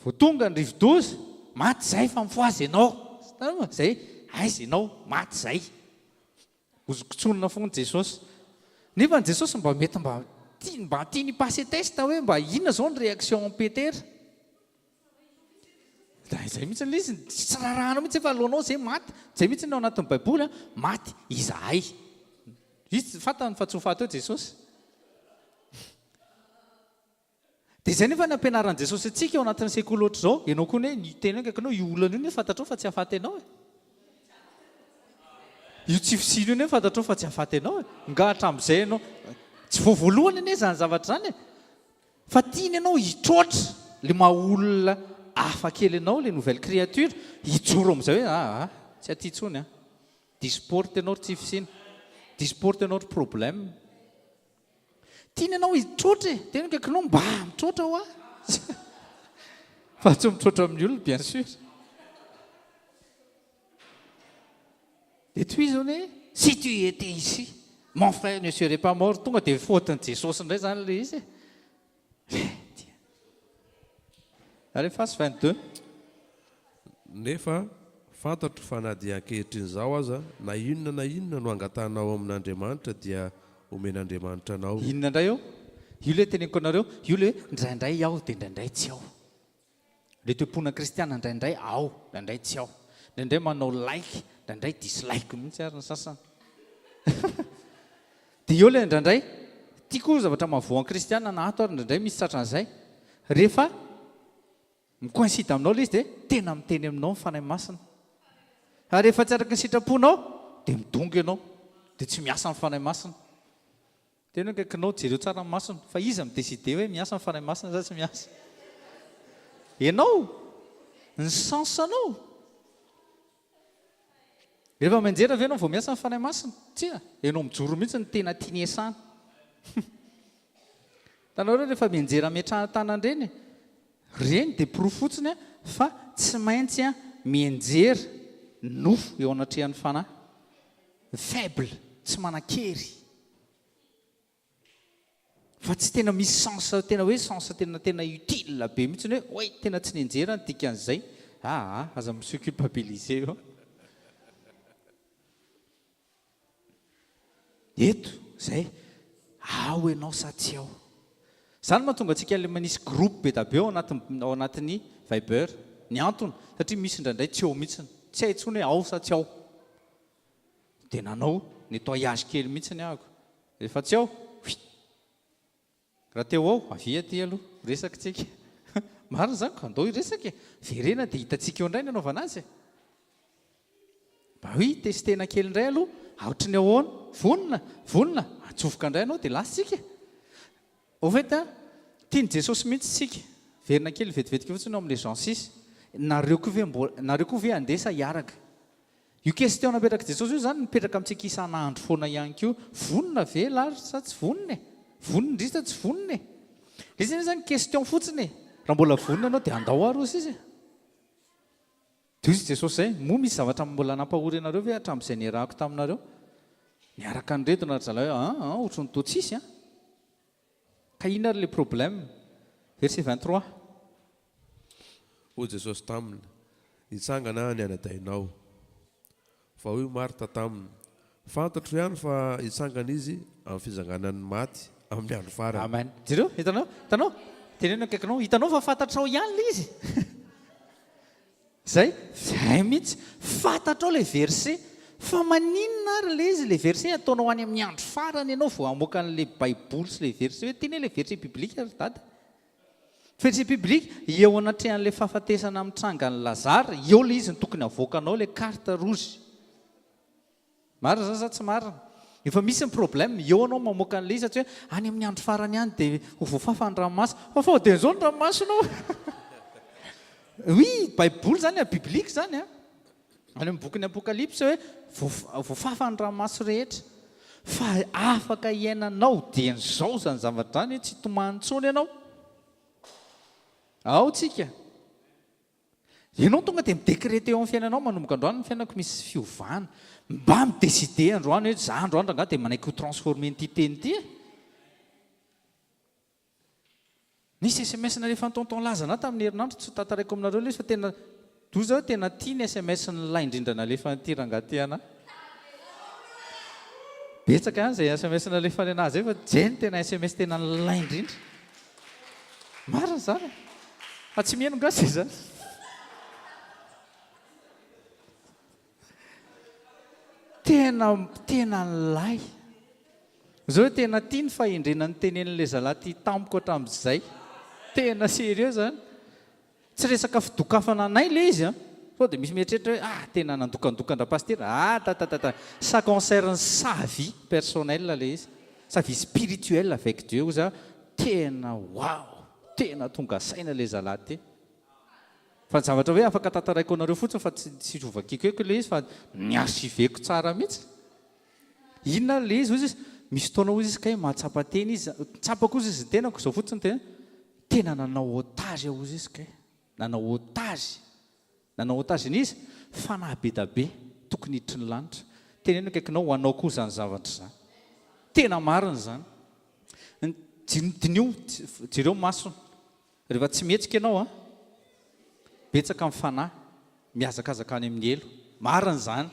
Speaker 1: vao tonga ny rive-doza maty zay fa mifoazy ianao zay aiza ianao maty zay ozokotsonina foana Jesosy nefa ny Jesosy mba mety mba tia ny passer testa hoe mba inona zao ny réaction en Peter zay mihitsy nle izy tsy rarahana mihitsy efa alohanao zay maty zay mihitsy ny ao anatin'ny baiboly a maty izahay izy fantany fa tsy ho faty eo Jesosy dia zay nefa ny ampianaran'i Jesosy atsika eo anatin'ny sekoly ohatr' zao ianao koa hoe tena kaikanao io olana io nefa fantatrao fa tsy hafaty ianao io tsifisino io nefa fantatrao fa tsy hafaty ianao nga hatramin'izay ianao tsy voavoalohany ane zany zavatra zany fa tiany ianao hitroatra le maha olona hafa kely ianao le nouvelle créature hijoro amin'izay hoe tsy aty tsony a disporte ianao ry tsifisina disporte ianao ry problème tiany ianao hitroatra e tena kaikinao mba mitroatra ho a fa tsy mitroatra amin'ny olona bien sûr dia toy izao hoe si tu étais ici mon frère ne serait pas mort tonga dia fotiny Jesosy indray zany le izy Allez, face 22.
Speaker 2: Nefa fantatro fa na dia ankehitr'izao aza na inona no angatanao amin'Andriamanitra dia omen'Andriamanitra anao.
Speaker 1: Inona indray eo? Io le teneniko anareo, io le ndraindray aho dia ndraindray tsy aho. le toepona kristiana indraindray ao indraindray tsy ao indraindray manao like indraindray dislike mihitsy ary ny sasany dia eo le indraindray tiako zavatra mahavoan'ny kristiana na ato ary indraindray misy tratran'izay rehefa mikoinside aminao le izy dia tena miteny aminao mifanahy masina ary rehefa tsy araka ny sitraponao dia midonga ianao dia tsy miasa mifanahy masina tena kaikinao jereo tsara ny masina fa izy mideside hoe miasa mifanahy masina za tsy miasa ianao ny sensanao rehefa manjera ve anao vao miasa mifanahy masina tsia ianao mijoro mihitsy ny tena tiany asana tanao reo rehefa mianjera metrahana tanandreny reny dia pro fotsiny fa tsy maintsy mianjera nofo eo anatrehan'ny fanahy faible tsy manan-kery fa tsy tena misy sens tena hoe sens tena utile be mihitsy ny hoe tena tsy nianjera ny dikan'izay aza monsieur culpabilisé eo eto zay ao ianao sa tsy ao zany mahatonga antsika le manisy groupe be dabe ao anatin'ny Viber ny antony satria misy indraindray tsy ao mihitsiny tsy hay intsony hoe ao sa tsy ao dia nanao nettoyage kely mihitsiny ahako rehefa tsy ao raha teo ao avia ty aloha resaka tsika marina zany ko andao iresaka verena dia hitantsika eo indray ny anaovana azy mba hoe testena kely indray aloha aotry ny ahoana vonona atsofoka indray anao dia lasitsika au fait tiany Jesosy mihitsy tsika verina kely vetivetika fotsiny ao amin'le Jean 6 nareo koa ve andesa hiaraka io question napetraka Jesosy io zany mipetraka amintsika isan'andro foana ihany koa vonona ve laritra sa tsy vonona vonona indrisa tsy vonona izy zany question fotsiny raha mbola vonona anao dia andao arosa izy dia izy Jesosy zay moa misy zavatra mbola nampahory anareo ve hatramin'izay niarahako taminareo niaraka ny reto na zala hoe ohatry ny toa tsisy ka ina ary le problème verset 23
Speaker 2: hoy Jesosy taminy hitsangana ny anadainao fa hoy Marta taminy fantatro ihany fa hitsangana izy amin'ny fizanganan'ny maty amin'ny andro farany
Speaker 1: amen jereo hitanao teneno akaikinao hitanao fa fantatrao ihany le izy zay mihitsy fantatrao le verset fa maninona ary le izy le verset ataonao any amin'ny andro farany ianao vao amoaka an'le baiboly sy le verset hoe teny le verset biblika ary dada verset biblika eo anatrehan'le fahafatesana amin'ny trangany Lazara eo le izy ny tokony avoakanao le carte rouge marina zany sa tsy marina efa misy ny problème eo anao mamoaka an'le izy satria any amin'ny andro farany ihany dia ho voafafa ny ranomasina fa dia zao ny ranomasinao oui baiboly zany biblika zany any amin'ny bokin'ny apokalypse hoe voafafa ny ranomasy rehetra fa afaka iainanao dia n'izao zany zavatra zany tsy tomanitsony ianao ao tsika ianao tonga dia midécréter eo amin'ny fiainanao manomboka androany ny fiainako misy fiovana mba midécide androany hoe za androany ranga dia manaiky ho transformer n'ity teny ity nisy SMS narehefa ny tonton laza na tamin'ny herinandro tsy tantaraiko aminareo le izy fa tena doza hoe tena tia ny SMS ny lay indrindra nalefa nyity rangaty ana betsaka ihany zay SMS nalefa ny anazy fa jeny tena SMS tena nylay indrindra marina zany fa tsy mihaino gasy zany tena nylay zao hoe tena tia ny fahendrenany tenen'le zalaty tamiko hatramin'izay tena sérieux zany tsy resaka fidokafana anay le izy sao dia misy mieritreritra hoe tena nandokandokandra-pastera tatata ça concerne sa vie personnelle le izy sa vie spirituelle avec Dieu za tena wow tena tonga saina le zalaty fa ny zavatra hoe afaka tantaraiko anareo fotsiny fa tsy rovakiko le izy fa niasiveko tsara mihitsy inona le izy ozy izy misy taona ozy izy ka hoe mahatsapateny izy tsapako ozy izy tenako izao fotsiny tena nanao otage ozy izy ka nanao otage n'izy fanahy be dabe tokony hiditry ny lanitra tena eno akaikinao ho anao koa zany zavatra zany tena marina zany dinio jereo masona rehefa tsy mihetsika ianao betsaka amin'ny fanahy miazakazaka any amin'ny elo marina zany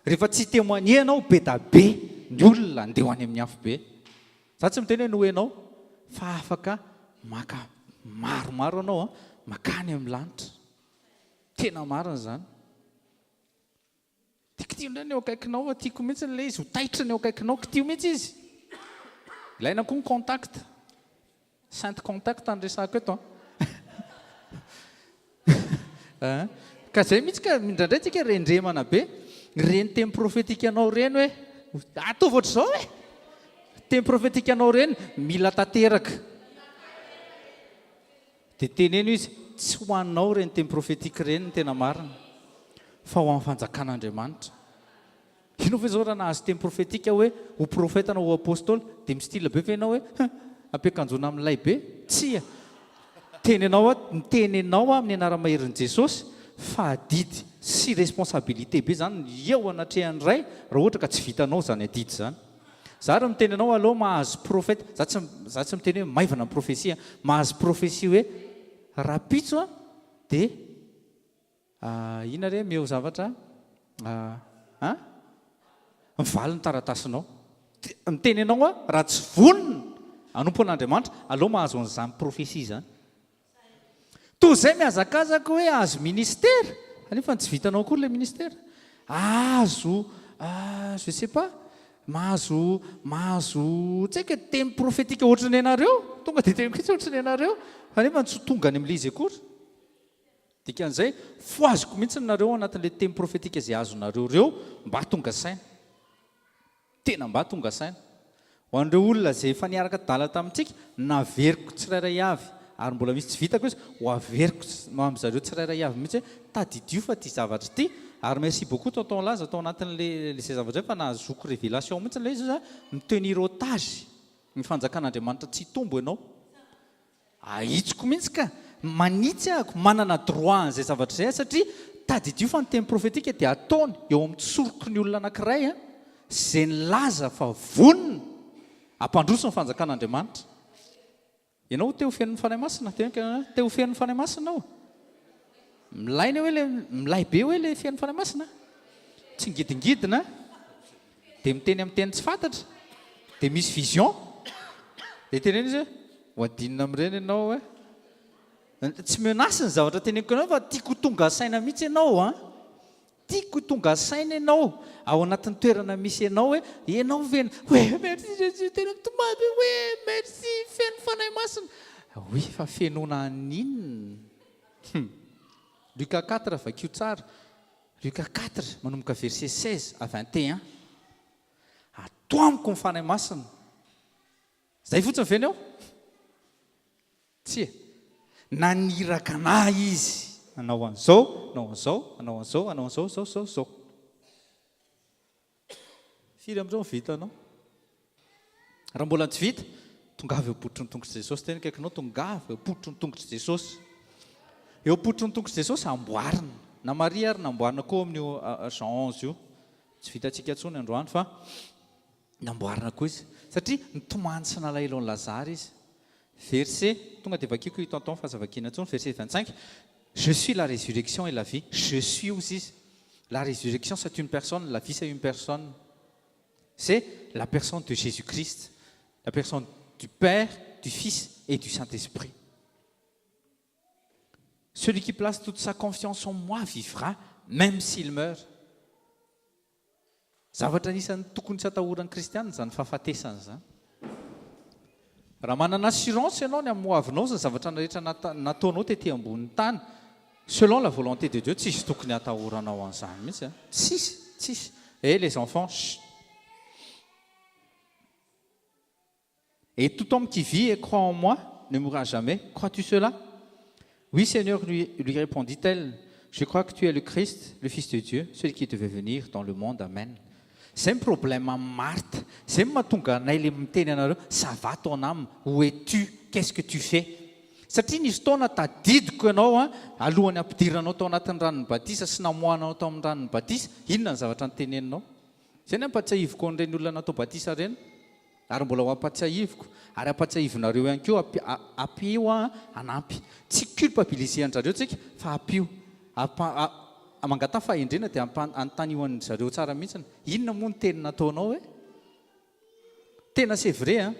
Speaker 1: rehefa tsy témoigner ianao be dabe ny olona andeha ho any amin'ny afo be za tsy miteny hoe noenao fa afaka maka maromaro anao makany amin'ny lanitra. Tena marina zany. Dia kitio indray ny eo akaikinao, tiako mihitsy n'ilay izy ho taitra ny eo akaikinao, kitio mihitsy izy. Ilaina koa ny contact. Sainte contact ny resako eto. Ka izay mihitsy ka indraindray tsika rendremana be, reny teny profetika anao reny hoe, atao voatra izao hoe, teny profetika anao reny mila tanteraka. Dia teneno izy, tsy ho anao reny teny profetika reny ny tena marina, fa ho amin'ny fanjakan'Andriamanitra. Ianao ve izao raha nahazo teny profetika hoe ho profeta na ho apôstôly, dia mistila be ve ianao hoe ampiakanjona amin'ilay be? Tsia. Mitenenao amin'ny anara-maherin' Jesosy fa adidy sy responsabilité be zany eo anatrehan'ny ray raha ohatra ka tsy vitanao zany adidy zany. Za raha mitenenao aloha mahazo profeta, za tsy miteny hoe maivana ny profesia, mahazo profesia hoe rapitso dia ina re meo zavatra mivaly ny taratasinao. Mitenenao raha tsy vonona anompo an'Andriamanitra aloha mahazo an'izany profesia zany. Toy izay mihazakazaka hoe azo ministera, anefa tsy vitanao koa ilay ministera. Azo je sais pas, mahazo tsy haiko teny profetika ohatran'ny ianareo, tonga dia teny mihitsy ohatran'ny ianareo, anefa tsy tonga any amin'ilay izy akory. Dikan'izay foaziko mihitsy nareo anatin'ilay teny profetika izay azonareo reo mba tonga saina. Tena mba tonga saina. Ho an'ireo olona izay efa niaraka dala tamintsika, naveriko tsirairay avy, ary mbola misy tsy vitako izy, ho averiko amin'izareo tsirairay avy mihitsy hoe tadidio fa ty zavatra ity, ary merci beaucoup tonton Laza atao anatin'ilay izay zavatra fa nahazoko révélation mihitsy ilay izy mitenir otage ny fanjakan'Andriamanitra tsy tombo ianao. Ahitsiko mihitsy ka manitsy ahako manana droit an'izay zavatra izay satria tadidio fa ny teny profetika dia ataony eo amin'ny tsoroky ny olona anankiray izay nilaza fa vonona hampandroso ny fanjakan'Andriamanitra. Ianao teo fen'ny fanahy masina, teo fen'ny fanahy masina ao. Milaina hoe milay be hoe ilay fen'ny fanahy masina. Tsy ngidingidina dia miteny amin'ny teny tsy fantatra, dia misy vision. Dia teneny izy hoe ho adinina amin'ireny ianao hoe tsy menasy ny zavatra teneniko ianao fa tiako tonga saina mihitsy ianao tiako tonga saina ianao ao anatin'ny toerana misy ianao hoe ianao vena hoe merci Jésus tena mitomady hoe merci feno fanahy masina. Oui fa fenona aninona. Luka 4 vakio tsara. Luka 4 manomboka verset 16 à 21. Atao amiko ny fanahy masina. Zay fotsiny veny ao? Tsia. Naniraka anahy izy. Anao an'izao, anao an'izao, anao an'izao, anao an'izao, zao. Firy amin'izao vita anao? Raha mbola tsy vita, tongavy eo potro ny tongotry Jesosy. Tena kaikinao tongavy eo potro ny tongotry Jesosy. Eo potro ny tongotry Jesosy amboarina. Na Maria ary namboarina koa amin'io Jean 11 io. Tsy vitantsika intsony androany fa namboarina koa izy. Satria nitomany sy nalahelo an'i Lazare izy. Verset, tonga dia vakiako io tonton fa aza vakiana intsony, verset 25. Je suis la résurrection et la vie. Je suis aussi. La résurrection, c'est une personne. La vie, c'est une personne. C'est la personne de Jésus-Christ. La personne du Père, du Fils et du Saint-Esprit. Celui qui place toute sa confiance en moi vivra, même s'il meurt. Zavatra anisan'ny tokony tsy atahoran'ny kristianina zany fahafatesana zany. Raha manana assurance ianao ny amin'ny hoavinao zany zavatra rehetra nataonao tetỳ ambonin'ny tany, selon la volonté de Dieu, tsisy tokony atahoranao an'izany mihitsy. Tsisy. Et les enfants, chut. Et tout homme qui vit et croit en moi ne mourra jamais. Crois-tu cela? Oui, Seigneur, lui répondit-elle. Je crois que tu es le Christ, le Fils de Dieu, celui qui devait venir dans le monde. Amen. C'est un problème à Marthe. C'est matonga naile miteny anareo. Ça va ton âme? Où es-tu? Qu'est-ce que tu fais? Satria nisy taona tadidiko ianao alohan'ny ampidiranao tao anatin'ny ranon'ny batisa sy namoanao tao amin'ny ranon'ny batisa. Inona ny zavatra nyteneninao? Zay ny ampatsiahiviko an'ireny olona natao batisa ireny. Ary mbola ho ampatsiahiviko. Ary ampatsiahivinareo ihany koa ampio anampy. Tsy culpabiliser-zareo tsika fa ampio. Mangata fahendrena dia anontanihoan'ny zareo tsara mihitsy. Inona moa ny teny nataonao hoe? Tena c'est vrai,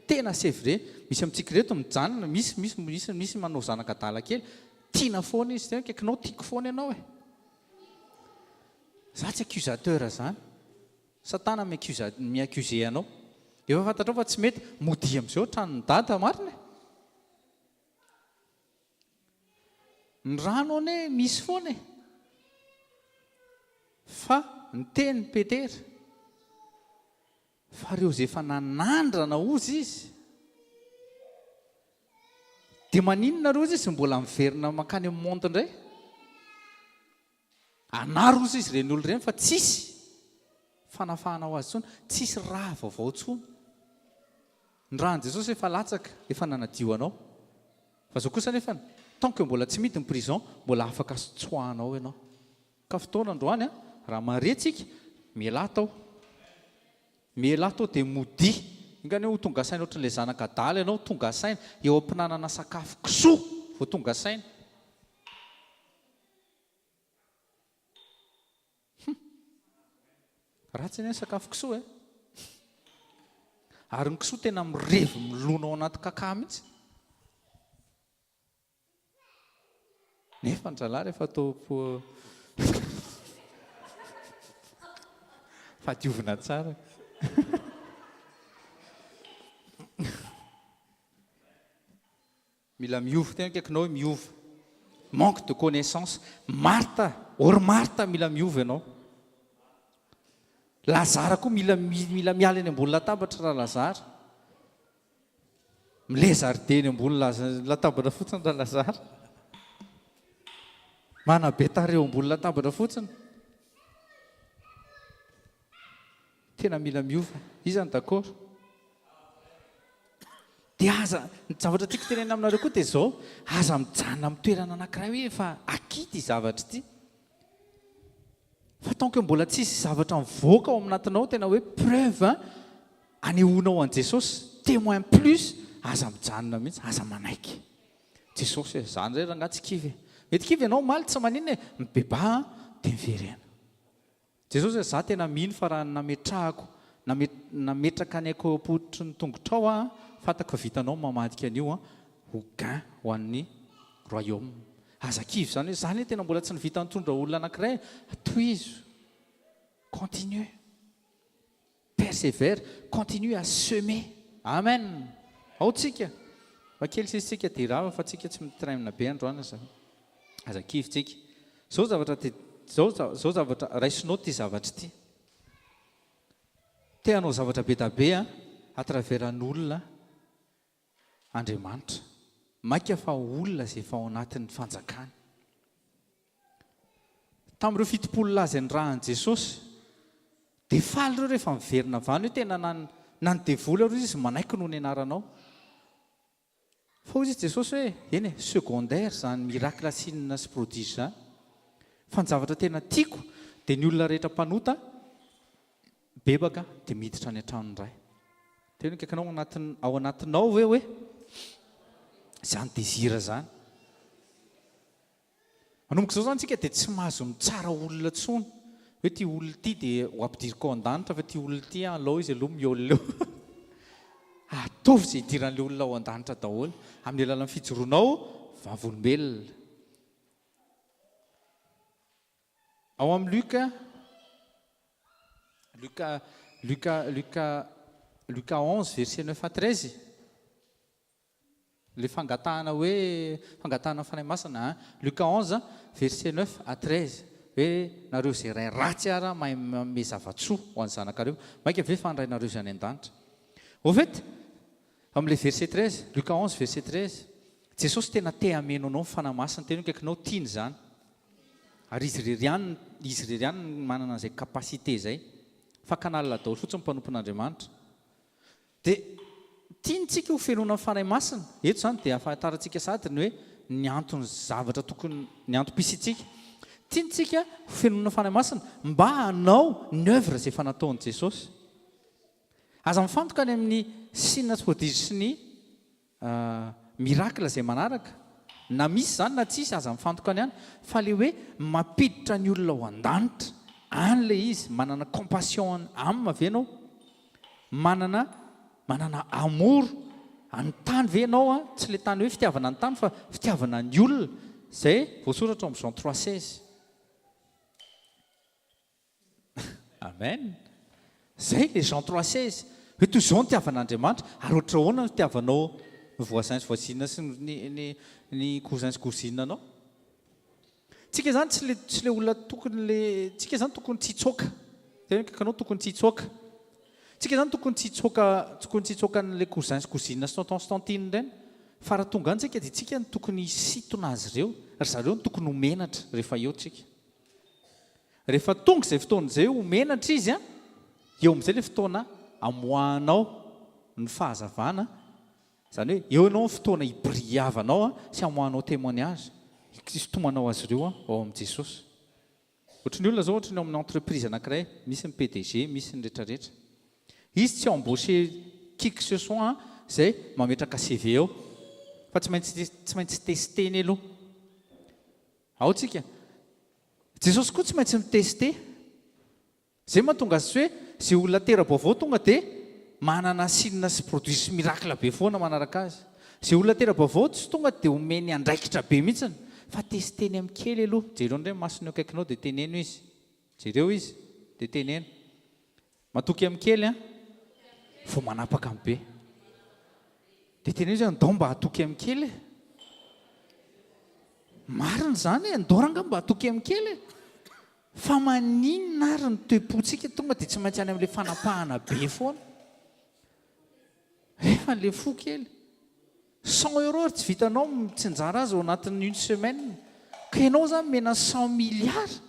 Speaker 1: tena c'est vrai. Misy amintsika reto mijanona, misy manao zanaka dala kely. tiana foana izy de kaikinao tiako foana ianao e. Za tsy accusateur zany. Satana mi-accuse anao. Efa fantatrao fa tsy mety mody am'izao tranony dada marina. Ny rano ane misy foana e. Fa ny teny Petera. Fa reo zay efa nanandrana ozy izy. Dia maninona reo izy mbola miverina mankany amin'ny monde indray? Anaro ozy izy ireny olo ireny fa tsisy fanafahana ho azy tsony, tsisy raha vaovao tsony. Ny rahan'i Jesosy efa latsaka, efa nanadio anao. Fa zao kosa nefa tant que mbola tsy midiny prison, mbola afaka sotsoahanao ianao. Ka fotoana androany raha maretsika, miala tao. Miala tao dia mody. Ingany ho tonga saina ohatran'ilay zanaka adaly ianao, tonga saina eo am-pinanana sakafo kisoa vao tonga saina. Ratsy ny sakafo kisoa e. Ary ny kisoa tena mirevy milona ao anaty kaka mihitsy. Nefa ny zalahy rehefa atao fadiovina tsara. Mila miova tena kaikinao miova. Manque de connaissance. Marta, or Marta mila miova ianao. Lazara koa mila miala eny ambony latabatra raha Lazara. Milezarde eny ambony latabatra fotsiny raha Lazara. Manabetary eo ambony latabatra fotsiny. Tena mila miova. Izany d'accord. Dia aza, ny zavatra tiako tenena aminareo koa dia izao, aza mijanona amin'ny toerana anankiray hoe efa akity zavatra ity. Fa tant que mbola tsisy zavatra mivoaka ao aminatinao, tena hoe preuve anehoanao an Jesosy, témoin plus, aza mijanona mihitsy, aza manaiky. Jesosy zany iray raha ngatsy kivy. Mety kivy ianao maly tsy manina mibeba dia miverena. Jesosy za tena mino fa raha nametrahako, nametraka ny aiko ampototry ny tongotrao fatako vitanao mamadika an'io ho gain ho an'ny royaume. Aza kivy zany hoe zany tena mbola tsy nivita nitondra olona anankiray, tohizo. Continue. Persévère, continue à semer. Amen. Ao tsika. Fa kely sisy tsika dia rava fa tsika tsy mitraimina be androany zany. Aza kivy tsika. Zao zavatra raisinao ty zavatra ity. Te hanao zavatra be da be à travers n'olona Andriamanitra. Maika fa olona izay efa ao anatin'ny fanjakany. Tamin'ireo fitopolo laza ny rahan'i Jesosy, dia faly ireo rehefa miverina avany hoe tena nanodevoly areo izy manaiky noho ny anaranao. Fa hoy izy Jesosy hoe eny e, secondaire zany miracle signe sy prodige zany. Fa ny zavatra tena tiako dia ny olona rehetra mpanota bebaka dia miditra any an-tranony iray. Tena kaikanao ao anatinao hoe zany désira zany. Manomboka izao zany tsika dia tsy mahazo mitsara olona tsony. Hoe ty olona ity dia ho ampidiriko ao an-danitra, fa ty olona ity alao izy aloha miolona eo. Ataovy izay idiran'ilay olona ao an-danitra daholo. Amin'ny alalan'ny fijoroanao vavolombelona. Ao amin'ny Luca 11 verset 9 à 13. Le fangatahana hoe fangatahana fanahy masina. Luca 11 verset 9 à 13. Hoe nareo izay ray ratsy ara mahay manome zavatsoa ho an'ny zanakareo. Maika ve fandrainareo izay any an-danitra. Au fait, amin'ilay verset 13, Luca 11 verset 13, Jesosy tena te hameno anao ny fanahy masina, tena kaikinao tiany zany. Ary izy irery ihany manana izay kapasité zay. Fa kanalina daholo fotsiny mpanompon'Andriamanitra. Dia tiantsika ho fenona amin'ny fanahy masina. Eto zany dia ahafantarantsika sady ny hoe ny antony zavatra tokony ny antom-pisitsika. Tiantsika ho fenona fanahy masina mba hanao ny œuvre izay efa nataon'i Jesosy. Aza mifantoka any amin'ny signe sy prodige sy ny miracle izay manaraka. Na misy zany na tsisy aza mifantoka any ihany. Fa le hoe mampiditra ny olona ao an-danitra. Any le izy manana compassion amina ve ianao? Manana amour any tany ve ianao? Tsy le tany hoe fitiavana ny tany fa fitiavana ny olona zay voasoratra amin'ny Jean 3:16 amen. Zay le Jean 3:16 hoe toy izao ny tiavan'Andriamanitra ary ohatra ahoana no tiavanao voasainy sy voasinina sy ny cousin sy cousine anao. Tsika zany tsy le olona tsika zany tokony tsy hitsoaka. Tena kakanao tokony tsy hitsoaka. Tsika zany tokony tsy hitsoaka n'le cousin sy cousine sy tonton sy tantine ireny. Fa raha tonga antsika dia tsika no tokony hisintona azy ireo ary zareo no tokony homenatra rehefa eo tsika. Rehefa tonga izay fotoana izay homenatra izy eo amin'izay ilay fotoana amoahanao ny fahazavana. Izany hoe eo ianao ny fotoana hibriavanao sy amoahanao témoignage hisintomanao azy ireo ao amin'i Jesosy. Ohatra ny olona zao ohatra ny amin'ny entreprise anankiray misy ny PDG misy ny rehetrarehetra. Izy tsy embauché qui que ce soit izay mametraka CV eo fa tsy maintsy testeny aloha. Ao tsika Jesosy koa tsy maintsy mitesté. Zay mahatonga azy hoe zay olona tera-baovao tonga dia manana sinina sy produit miracle be foana manaraka azy. Zay olona tera-baovao tsy tonga dia omeny andraikitra be mihitsiny fa testeny amin'ny kely aloha. Jereo indray masony akaikinao dia teneno izy. Jereo izy dia teneno. Matoky amin'ny kely vao manapaka amin'ny be. Dia teneno izy andao mba hatoky amin'ny kely. Marina zany andoranga mba hatoky amin'ny kely. Fa maninona ary ny toe-pontsika tonga dia tsy maintsy any amin'ilay fanapahana be foana. Rehefa n'ilay fo kely 100 € ary tsy vitanao mitsinjara azy ao anatin'ny une semaine ka ianao zany mena 100 milliards.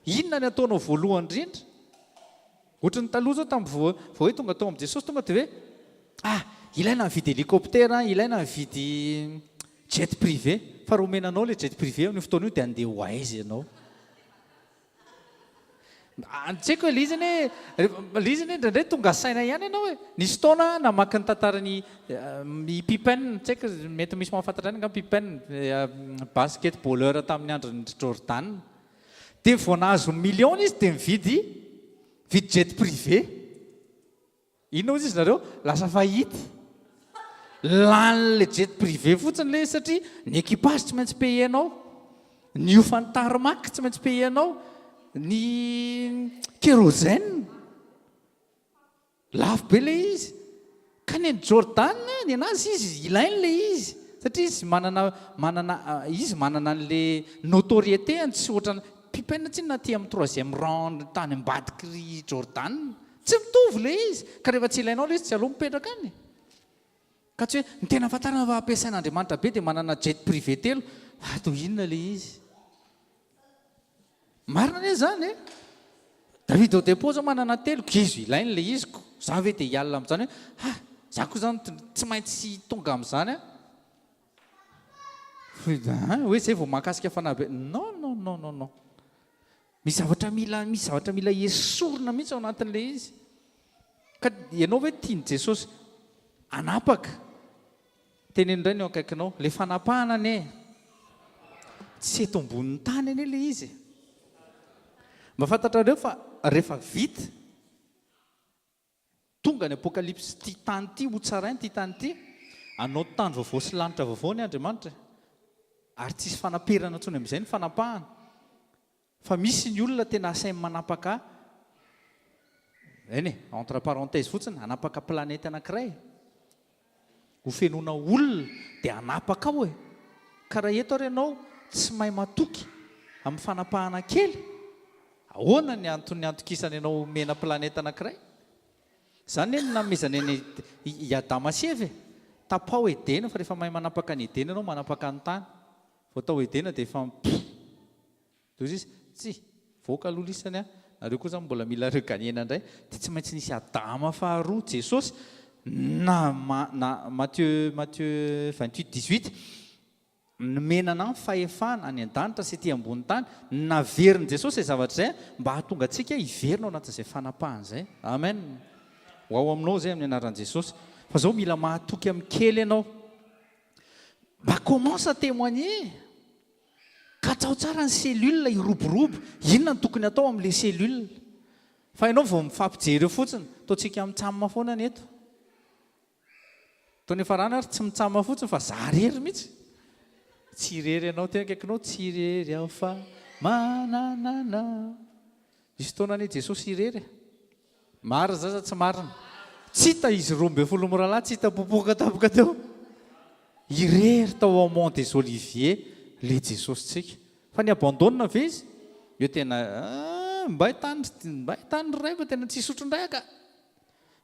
Speaker 1: Inona ny ataonao voalohany indrindra? Ohatra ny taloha zao tamin'ny vao hoe tonga tao amin'i Jesosy tonga dia hoe ilaina mividy hélicoptère, ilaina mividy jet privé. Fa raha omenanao ilay jet privé ny fotoana io dia andeha ho aiza ianao? Tsy haiko hoe ilay izy indraindray tonga saina ihany ianao hoe nisy taona namaky ny tantarany Pippen, tsy haiko mety misy mahafantatra any nga Pippen basketballeur tamin'ny andron'ny Jordan. Dia vao nahazo million izy dia mividy jet privé. Inona izy nareo? Lasa fahity. Lan'le jet privé fotsiny le satria ny équipage tsy maintsy payenao, ny ofan'ny tarmac tsy maintsy payenao, ny kérosène lafo be le izy. Ka ny Jordan ny anazy izy ilainy le izy satria izy manana an'le notoriété tsy ohatra Pippen tsy naty amin'ny 3e rang tany ambadiky Jordan. Tsy mitovy le izy. Ka rehefa tsy ilainao le izy tsy aloha mipetraka any. Ka tsy hoe ny tena fatarana fa ampiasain'Andriamanitra be dia manana jet privé telo. Toy inona le izy? Marina anie zany David Odepo zao manana telo kizo ilainy le iziko. Za ve dia hialina amin'izany hoe za koa zany tsy maintsy tonga amin'izany hoe zay vao mahakasika fanahy. Non. Misy zavatra mila esorina mihitsy ao anatin'le izy. Ka ianao hoe tiany Jesosy anapaka. Teneno indray ny eo akaikinao, le fanapahana anie tsy eto ambonin'ny tany anie le izy. Mba fantatrareo fa rehefa vita tonga ny apokalypsy ty tany ty ho tsarainy ty tany ty anao tany vaovao sy lanitra vaovao ny Andriamanitra ary tsisy fanamperana ntsony amin'izay ny fanapahana. Fa misy ny olona tena asainy manapaka entre parenthèse fotsiny hanapaka planète anankiray ho fenoana olona dia hanapaka ao ka raha eto ary ianao tsy mahay matoky amin'ny fanapahana kely, ahoana ny antony antokisana ianao mena planète anankiray? Izany ny namezana ny Adama sy Eva tapao Edena fa rehefa mahay manapaka ny Edena ianao manapaka ny tany. Vao tao Edena dia efa izy tsy voaka aloha lisany nareo koa zany mbola mila reganena indray dia tsy maintsy nisy Adama faharoa Jesosy na Matthieu 28:18 nomenana ny fahefana any an-danitra sy ety ambony tany naveriny Jesosy izay zavatra izay mba hahatonga antsika hiverina ao anatin'izay fanapahana izay. Amen. Ho ao aminao izay amin'ny anaran'i Jesosy. Fa zao mila mahatoky amin'ny kely ianao. Mba commence à témoigner. Katsao tsara ny cellule iroborobo. Inona ny tokony atao amin'ilay cellule? Fa ianao vao mifampijery fotsiny, ataontsika mitsamina foana ny eto. Toa nefa rano ary tsy mitsamina fotsiny fa za rery mihitsy. tsy irery ianao tena kaikinao tsy irery aho fa mananana misy fotoana ny Jesosy irery marina zaza tsy marina tsy hita izy 12 moralahy tsy hita popoka tapoka teo irery tao au Mont des Oliviers le Jesosy tsika fa ny abandonna ve izy io tena mba hitany ray fa tena tsy sotron-dray ka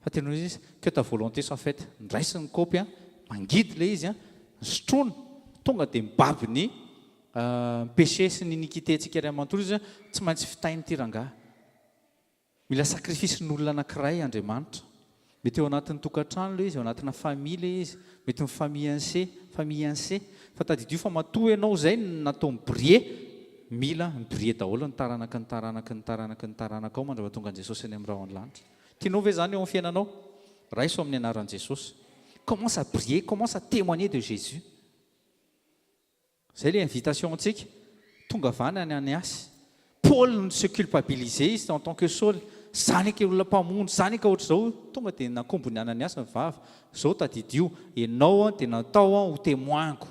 Speaker 1: fa tena izy que ta volonté soit faite ndraisiny kopy a mangidy le izy a sotrona tonga dia mibaby ny péché sy ny iniquité antsika iray manontolo izy tsy maintsy fitainy tirangah mila sakrifisyn'olona anankiray Andriamanitra mety eo anatin'ny tokantrano le izy eo anatina famille le izy mety ny famille ancé fa tadidio fa matoa ianao zay natao mibrier mila mibrier daholo ny taranaka ao mandrava tonga an Jesosy any amin'ny raha ny lanitra tianao ve zany eo amin'ny fiainanao raiso amin'ny anaran'i Jesosy commence à prier commence à témoigner de Jésus zay le invitation antsika tonga vany any Aniasy Paul ne se culpabiliser izy en tant que Saul zany ka olona mpamono zany ka ohatr'izao tonga dia nakombo ny Ananiasy ny vava zao tadidio ianao dia natao ho témoinko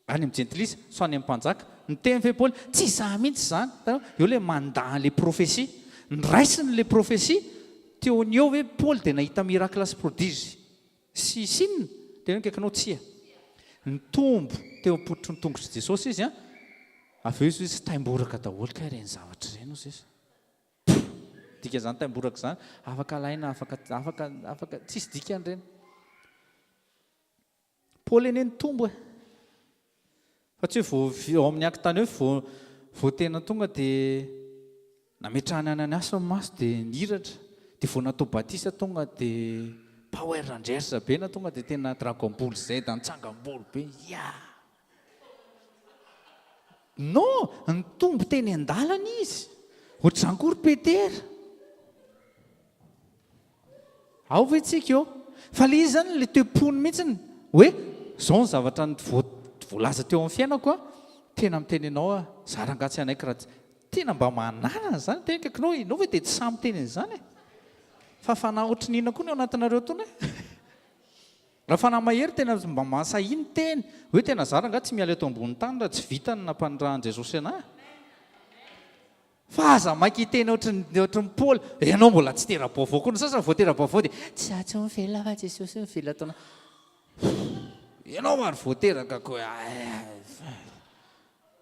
Speaker 1: any amin'ny gentlisy so any amin'ny mpanjaka ny teny fe Paul tsy izaho mihitsy zany eo le mandahan le prophétie niraisiny le prophétie teo ny eo hoe Paul dia nahita miracle sy prodige sy sinina dia hoe kaikinao tsia ny tombo teo apototry ny tongotra Jesosy izy avy eo izy taimboraka daholo ka ireny zavatra ireny ozy izy dika zany taimboraka zany afaka alaina afaka tsisy dika an'ireny Paul eny ny tombo fa tsy hoe ao amin'ny ankitany hoe vao tena tonga dia nametrahany Ananiasy ny maso dia niratra dia vao natao batisa tonga dia power randreritra be na tonga dia tena dragon-boly zay da nitsangam-boly be non ny tombo teny an-dalana izy ohatr'izany kory Petera ao ve tsika eo fa le izy zany le toe-pony mihitsiny hoe zao ny zavatra voalaza teo amin'ny fiainako tena miteny ianao zarangatsy anaiky raha tena mba manana zany tena kaikinao ianao hoe dia tsy samy teny izany fa fanahy ohatrin'ina koa ny ao anatinareo tony raha fanahy mahery tena mba masahiny teny hoe tena zaranga tsy miala eto ambony tany raha tsy vitany nampanirahan Jesosy anahy fa aza maiky teny ohatrin'ny Paul ianao mbola tsy tera-baovao koa ny sasa vao tera-baovao dia tsy atsy mivela fa Jesosy mivela taona ianao ary voateraka koa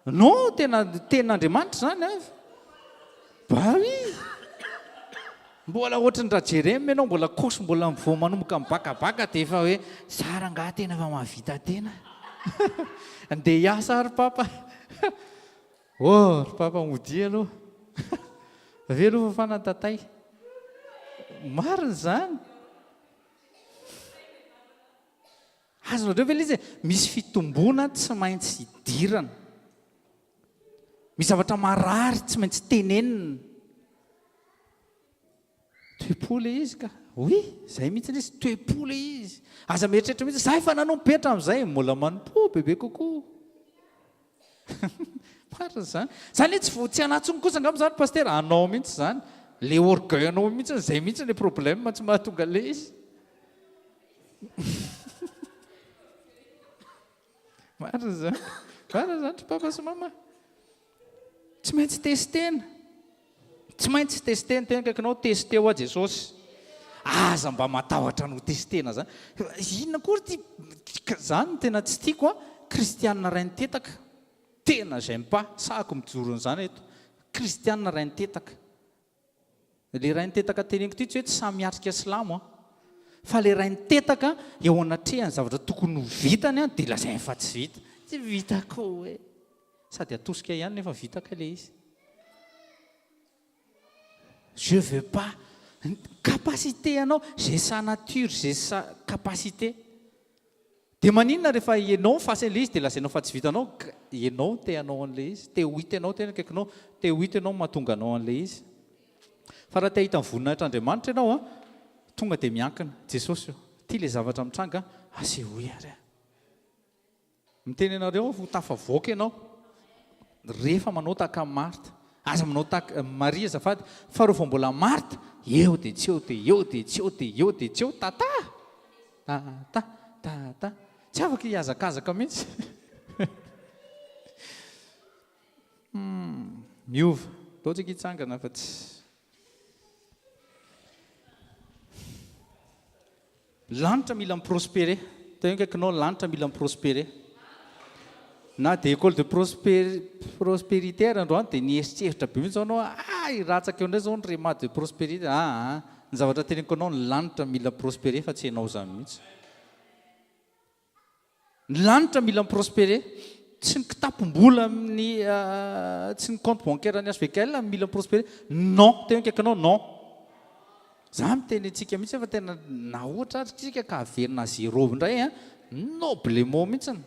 Speaker 1: non tena tenin'Andriamanitra zany bawi mbola ohatrany raha Jeremy ianao mbola kosy mbola vao manomboka mibakabaka dia efa hoe saranga tena fa mahavita tena andeha hiasa ary papa ry papa modi aloha ave aloha fa fanatatay marina zany azonareo ve izy misy fitombona tsy maintsy idirana misy zavatra marary tsy maintsy tenenina toe-po le izy ka oy zay mihitsy izy toe-po le izy aza mieritreritra mihitsy zahay fa nanompetra amin'izay mbola manompo bebe kokoa marina zany zany hoe tsy anatsony kosa angamba zany paster anao mihitsy zany le orgueil anao mihitsy zay mihitsy le problème tsy mahatonga le izy marina zany try papa sy mama tsy maintsy testena tsy maintsy testena tena kaikinao teste ho a Jesosy aza mba matahotra no testena zany inona kory ty zany tena tsy tiako kristianina ray nitetaka tena zay mpa sahako mijoron'izany eto kristianina ray nitetaka le ray nitetaka teneniko ty tsy hoe tsy samy miatrika silamo fa le ray nitetaka eo anatrehany zavatra tokony ho vitany dia lazay fa tsy vita tsy vita koa hoe sady atosika ihany nefa vitaka le izy je veux pas capacité anao j'ai sa nature j'ai sa capacité dia maninona rehefa ianao fasin'le izy dia lazainao fa tsy vitanao ianao te anao an'le izy te ho hita ianao tena kaikinao te ho hita ianao mahatonga anao an'le izy fa raha te hita nyvoninahitran'Andriamanitra ianao tonga dia miankina Jesosy ty le zavatra mitranga asehoy ary miteny anareo ho tafavoaka ianao rehefa manao tahaka Marta aza manao tahaka Maria azafady fa rehefa mbola Marta eo dia tsy eo dia eo dia tsy eo dia eo dia tsy eo tata tsy afaka hiazakazaka mihitsy miova taotsika hitsangana fa tsy lanitra mila miprospere teo kaikinao lanitra mila miprospere na de école de prospéritaire androany dia nieritreritra be mihitsy anao ratsaka eo indray zao ny rema de prospérité ny zavatra teneniko anao ny lanitra mila prospere fa tsy hainao zany mihitsy ny lanitra mila miprospere tsy ny kitapom-bola amin'ny tsy ny compte bancaire ny HVKL mila prospere non teo kaikinao non za miteny antsika mihitsy fa tena na ohatra ary tsika ka averina zéro indray noblemo mihitsiny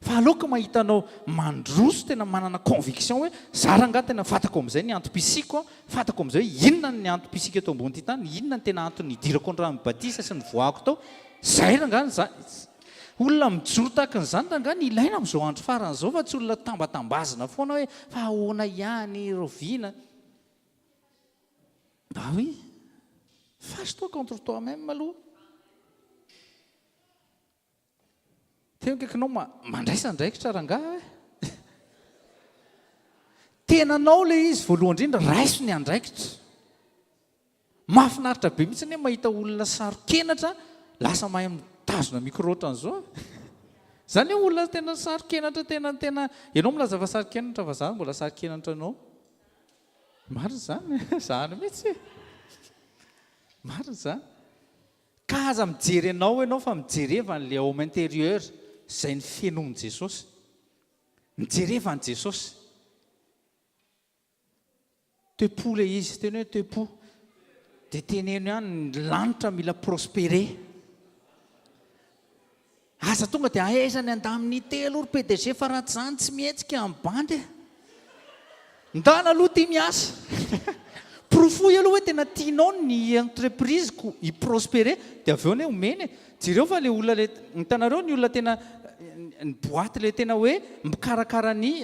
Speaker 1: fa aleoko mahita anao mandroso tena manana conviction hoe zaranga tena fatako amin'izay ny antom-pisiko fatako amin'izay hoe inona ny antom-pisiko eto ambony ty tany inona ny tena antony idirako ny ranobatisa sy ny voako tao zay rangany za olona mijoro tahaka n'izany rangany ilaina amin'izao andro faran'izao fa tsy olona tambatambazina foana hoe fa ahoana ihany roviana bah oui fâche-toi contre toi-même aloha teo kaikinao mandraisa ndraikitra rangaha hoe tenanao le izy voalohany indrindra raiso ny andraikitra mahafinaritra be mihitsy ny mahita olona sarokenatra lasa mahay mitazona microtra an'izao zany hoe olona tena sarokenatra tena ianao milaza fa sarokenatra fa zany mbola sarokenatra anao marina zany zany mihitsy marina zany ka aza mijery anao ianao fa mijerevany le homme intérieur zay ny fienoany Jesosy mijerevany Jesosy tepo le izy teny hoe tepo dia teneno ihany ny lanitra mila prospere asa tonga dia ahaizany andamin'ny telo ry PDG fa raha tsy zany tsy mihetsika amin'ny bandy ndana aloha tia miasa profoy aloha hoe tena tianao ny entrepriseko hiprospere dia avy eo ny omeny jereo fa le olona le hitanareo ny olona tena ny boaty le tena hoe mikarakara ny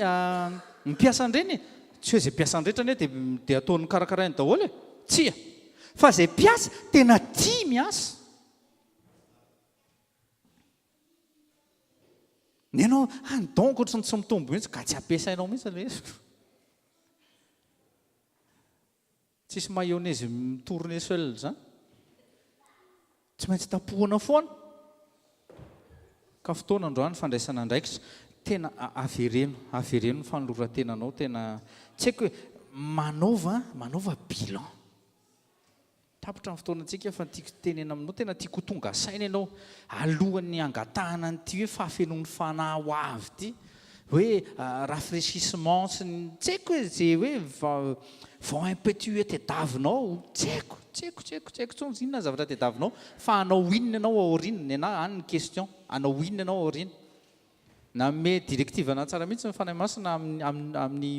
Speaker 1: mpiasan'ireny tsy hoe zay mpiasan'rehetra ane dia ataony karakarainy daholo e tsia fa zay mpiasa tena tia miasa ny ianao nydonko ohatrany tsy mitombo mihitsy ka tsy ampiasainao mihitsy le tsisy mayonnaise tournesol zany tsy maintsy tapohana foana ka fotoana androany fandraisana andraikitra tena avereno ny fanoloratenanao tena tsy haiko hoe manova bilan tapotra amin'ny fotoana antsika fa tiako tenena aminao tena tiako tonga saina ianao alohan'ny angatahana nyty hoe fahafenon'ny fanahy ho avy ty hoe rafraîchissement sy ny tsy haiko hoe zay hoe vent impétueux tediavinao tsy haiko tsony inona zavatra tediavinao fa anao inona ianao aorinany ana any ny question anao inona ianao aorina na me directive na tsara mihitsy ny fanahy masina amin'ny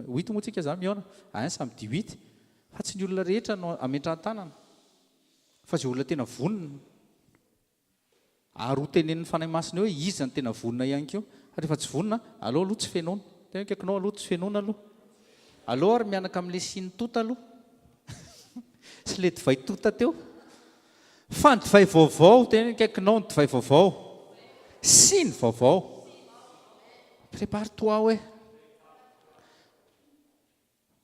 Speaker 1: 8 moa tsika za miona samedi 8 fa tsy ny olona rehetra no ametrahan-tanana fa zay olona tena vonona ary ho tenen'ny fanahy masina hoe izy zany tena vonona ihany keo fa rehefa tsy vonona aloha aloha tsy fenona tena kaikinao aloha tsy fenona aloha ary mianaka amin'le siny tota aloha sy le divay tota teo fa ny divay vaovao tena kaikinao ny divay vaovao sy ny vaovao prépare-toi hoe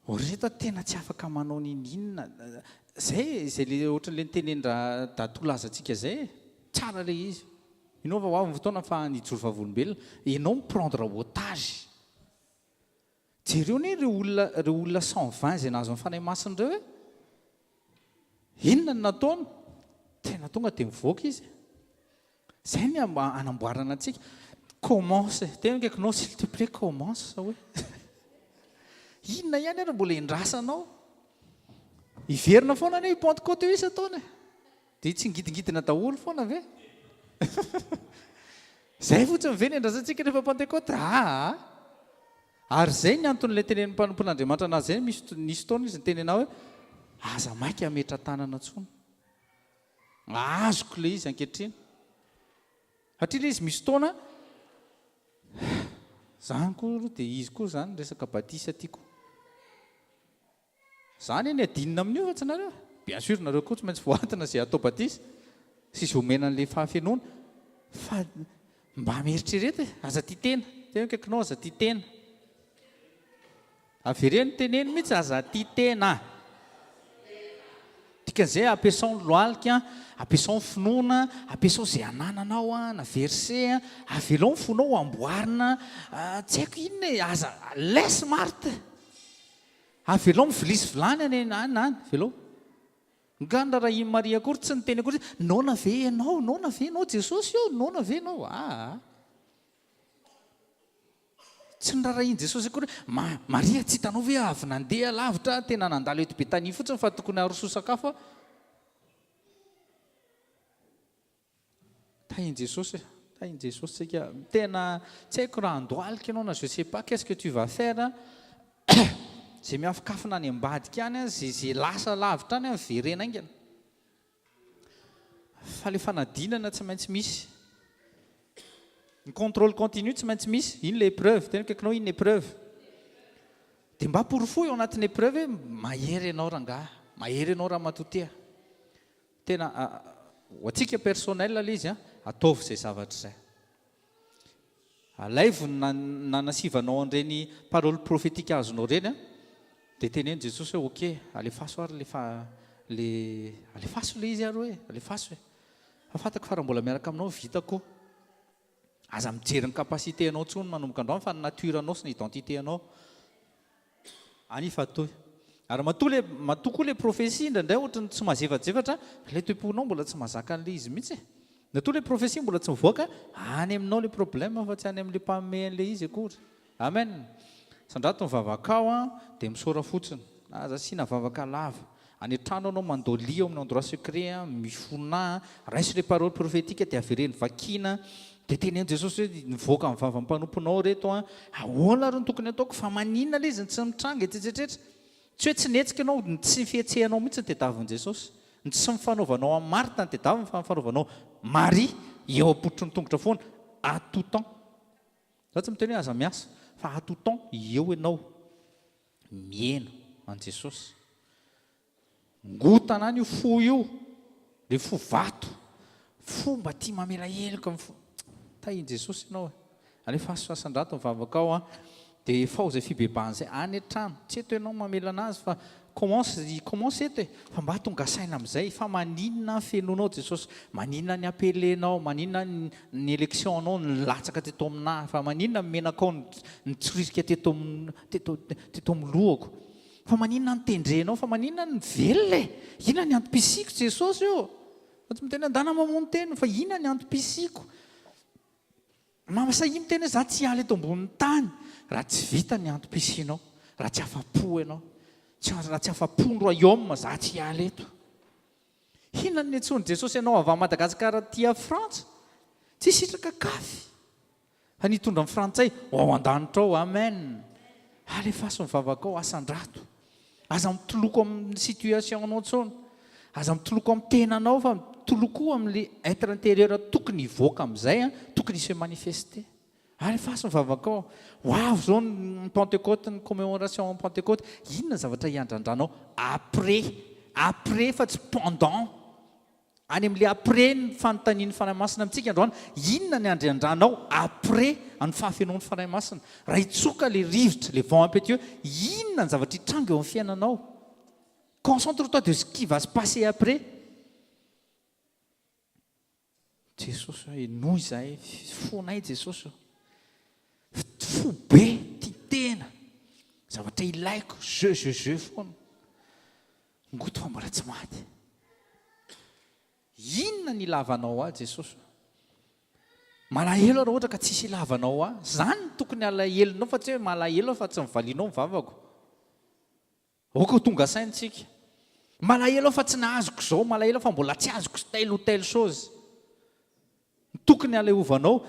Speaker 1: oreta tena tsy afaka manao ninina zay le ohatran'le nitenendraha datolazantsika zay tsara le izy inao fa hoavy ny fotoana fa nijoro vavolombelona ianao miprendre otage jereo ne reo olona 120 zay nahazo ny fanahy masindreo hoe inona ny nataony tena tonga dia mivoaka izy zay ny anamboarana antsika commence tena kaikinao s'il te plaît commence hoe inona ihany ary mbola endrasanao hiverina foana ne pentecôte io isy ataony dia tsy ngidingidina daholo foana ve zay fotsiny ve ny endrasantsika rehefa pentecôte ary zay ny anton'ilay tenen'ny mpanompon'Andriamanitra anazy zay nisy taona izy nytenena hoe aza maika ametra tanana ntsony azoko le izy ankehitriny satria le izy misy taona zany koa aloha dia izy koa zany resaka batisa tiako zany ny adinina amin'io fa tsy nareo bien sûr nareo koa tsy maintsy voatina zay atao batisa sy izy omenan'le fahafenona fa mba mieritrereta aza tia tena tena kaikinao aza tia tena avereny teneny mihitsy aza ty tena dikan'izay ampiasao ny loalika ampiasao ny finoana ampiasao izay anananao a na verse a avelao ny fonao amboarina tsy haiko inona aza les marte avelao ny vilisy vilany any velao ngana raha i Maria akory tsy niteny akory naona ve ianao Jesosy io naona ve ianao tsy ny raha iny Jesosy akory Maria tsy hitanao ve avy nandeha lavitra tena nandalo eto Betania fotsiny fa tokony haroso-sakafo tahin Jesosy tsika tena tsy haiko raha andohalika ianao na je sais pas qu'est-ce que tu vas faire zay miafakafina any ambadika any zay lasa lavitra any verena aingana fa le fanadinana tsy maintsy misy ny contrôle continu tsy maintsy misy iny le épreuve tena kaikinao iny épreuve dia mba porofo eo anatin'ny épreuve hoe mahery ianao rangahy mahery ianao raha matotea tena ho antsika personnel le izy ataovy izay zavatra izay alaivo nanasivanao an'ireny parole prophétique azonao reny dia teneny Jesosy hoe ok alefaso ary alefaso le izy ary hoe alefaso hoe fa fatako fa raha mbola miaraka aminao vitako aza mijery ny capacité anao tsony manomboka androany fa ny nature anao sy ny identité anao anifa toy ary matoa koa le prophétie indraindray ohatrany tsy mazevadzevatra le toeponao mbola tsy mazaka an'le izy mihitsy natoa le prophétie mbola tsy mivoaka any aminao le problème fa tsy any amin'le mpamehy an'le izy akory amen sandrato ny vavakao dia misaora fotsiny aza siana vavaka lava any an-trano anao mandolia amin'ny endroit secret mifona raisy le parole prophétique dia avereny vakina dia teneny Jesosy hoe nivoaka amin'ny vavam-panomponao reto ahoana ary ny tokony ataoko fa maninona le izy tsy mitranga etsetsetrehatra tsy hoe tsy netsika ianao tsy fihetsehanao mihitsy ny tediavin'i Jesosy ny tsy mifanaovanao amin'ny Marta ny tediaviny fa mifanaovanao Marie eo am-potro ny tongotra foana à tout temps za tsy miteny hoe aza miasa fa à tout temps eo ianao mieno an Jesosy ngotana any io fo io le fo vato fomba tia mamela helika tahin Jesosy ianao alefaso fasan-drato mivavaka dia fao izay fibebahana izay any an-trano tsy eto ianao mamela anazy fa commence eto fa mba tonga saina amin'izay fa maninona fenonao Jesosy maninona ny apelenao maninona ny élection anao ny latsaka teto aminahy fa maninona menakao ny tsirisika teto amin'ny lohako fa maninona ny tendrenao fa maninona ny velona inona ny antom-pisiko Jesosy io tsy miteny andana mamono teny fa inona ny antom-pisiko mamasa i miteny hoe za tsy haly eto ambonin'ny tany raha tsy vita ny antom-pisinao raha tsy afa-po ianao raha tsy afa-po ny royaume za tsy haly eto inona ny antsony Jesosy ianao avy Madagasikara tia Frantsa tsy sitraka kafy fa nitondra amin'ny frantsay ao an-danitra ao amen alefaso mivavaka ao asan-drato aza mitoloko amin'ny situation anao tsony aza mitoloko amin'ny tenanao fa mitoloko amin'le être intérieur tokony hivoaka amin'izay tokony hisy manifester alefaso mivavaka ao hoavy zao ny Pentecôte ny commémoration Pentecôte inona zavatra hiandrandranao après fa tsy pendant any amin'le après ny fanontanian'ny fanahy masina amintsika androany inona ny andriandranao après ny fahafenoan'ny fanahy masina raha hitsoka le rivotra le vent impétueux inona ny zavatra hitrango eo amin'ny fiainanao concentre-toi de ce qui va se passer après Jesosy hoe noho izahay fonay Jesosy fo be tia tena zavatra ilaiko je foana ngoto fa mbola tsy maty inona ny ilavanao Jesosy malahelo raha ohatra ka tsisy ilavanao zany tokony alahelonao fa tsy hoe malahelo fa tsy mivalianao mivavako oko tonga saintsika malahelo fa tsy nahazoko zao malahelo fa mbola tsy azoko telle ou telle chose tokony alehovanao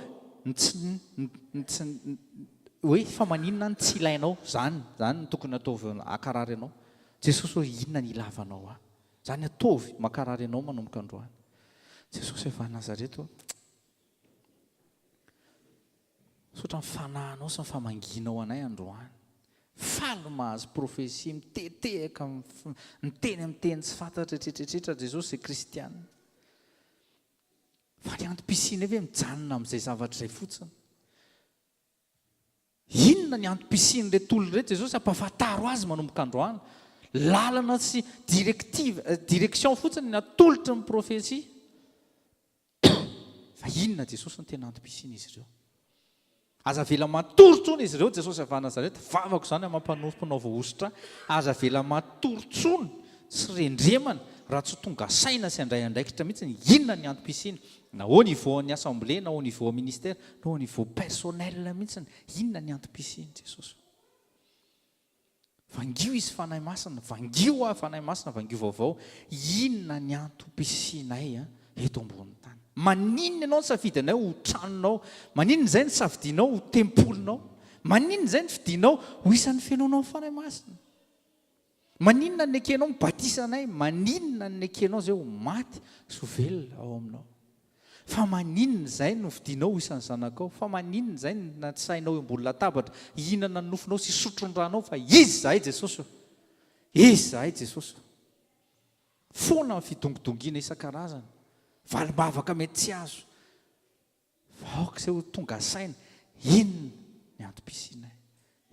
Speaker 1: hoe fa maninona ny tsy ilainao zany tokony ataovy akarary ianao Jesosy hoe inona ny ilavanao zany ataovy makarary ianao manomboka androany Jesosy efa Nazareto sotra ny fanahinao sy ny famanginao anay androany faly mahazo prophétie mitetehaka miteny amin'ny teny tsy fantatra etretretra Jesosy c'est kristiana fa ny antom-pisiny ve mijanona amin'izay zavatra izay fotsiny inona ny antom-pisiny re tolo rehetra jesosy ampafantaro azy manomboka androany lalana sy direction fotsiny natolotry ny profesia fa inona jesosy ny tena antom-pisiny izy ireo aza vela matoritsony izy ireo jesosy avy Nazareta vavako zany amampanao voositra aza vela matoritsony sy rendremana raha tsy tonga saina sy andray andraikitra mihitsy ny inona ny antom-pisiny na au niveau ny assemblée na au niveau ministère na au niveau personnel mihitsy inona ny antom-pisiny jesosy vangio izy fanahy masina vangio fanahy masina vangio vaovao inona ny antom-pisinay eto ambony tany maninona ianao ny safidinay ho tranonao maninona izay ny safidianao ho tempolinao maninona izay ny fidinao ho isan'ny fiainonao ny fanahy masina maninona ny ekenao mibatisanay maninona ny ekenao zay ho maty sy ho velona ao aminao fa maninona izay no fidinao ho isan'ny zanakao fa maninona izay na tsy sainao ambony latabatra hihinana ny nofinao sy sotron-dranao fa izy zahay Jesosy izy zahay Jesosy foana ny fidongidongina isan-karazany valibavaka mety tsy azo fa aoka izay ho tonga saina inona ny antom-pisinay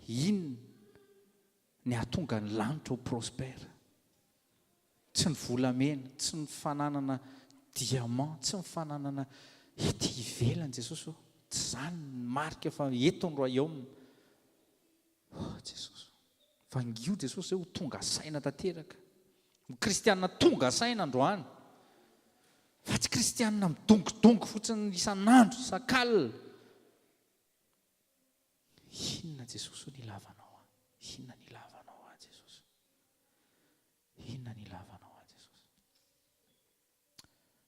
Speaker 1: inona ny ahatonga ny lanitra ho prospera tsy ny volamena tsy ny fananana diamant tsy ny fananana ety ivelany Jesosy tsy zany ny marika fa eto ny royaume Jesosy vangio Jesosy zay ho tonga saina tanteraka kristianina tonga saina androany fa tsy kristianina midongidongo fotsiny isan'andro sakalina inona Jesosy ny lavanao inona ny lavanao Jesosy inona ny lavanao Jesosy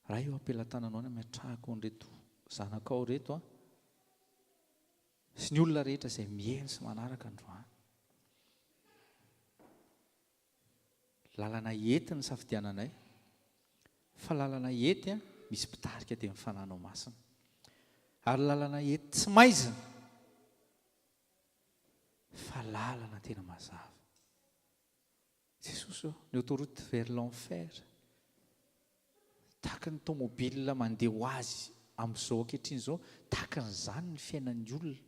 Speaker 1: raha io ampelantananao ny miatrahako nreto zanakao reto sy ny olona rehetra izay mihaino sy manaraka androany lalana ety ny safidiananay fa lalana ety misy mpitarika dia mifananao masina ary lalana ety tsy maizina fa lalana tena mazava Jesosy ny autoroute vers l'enfer tahaka ny tomobile mandeha ho azy amin'izao ankehitriny izao tahaka n'izany ny fiainan'ny olona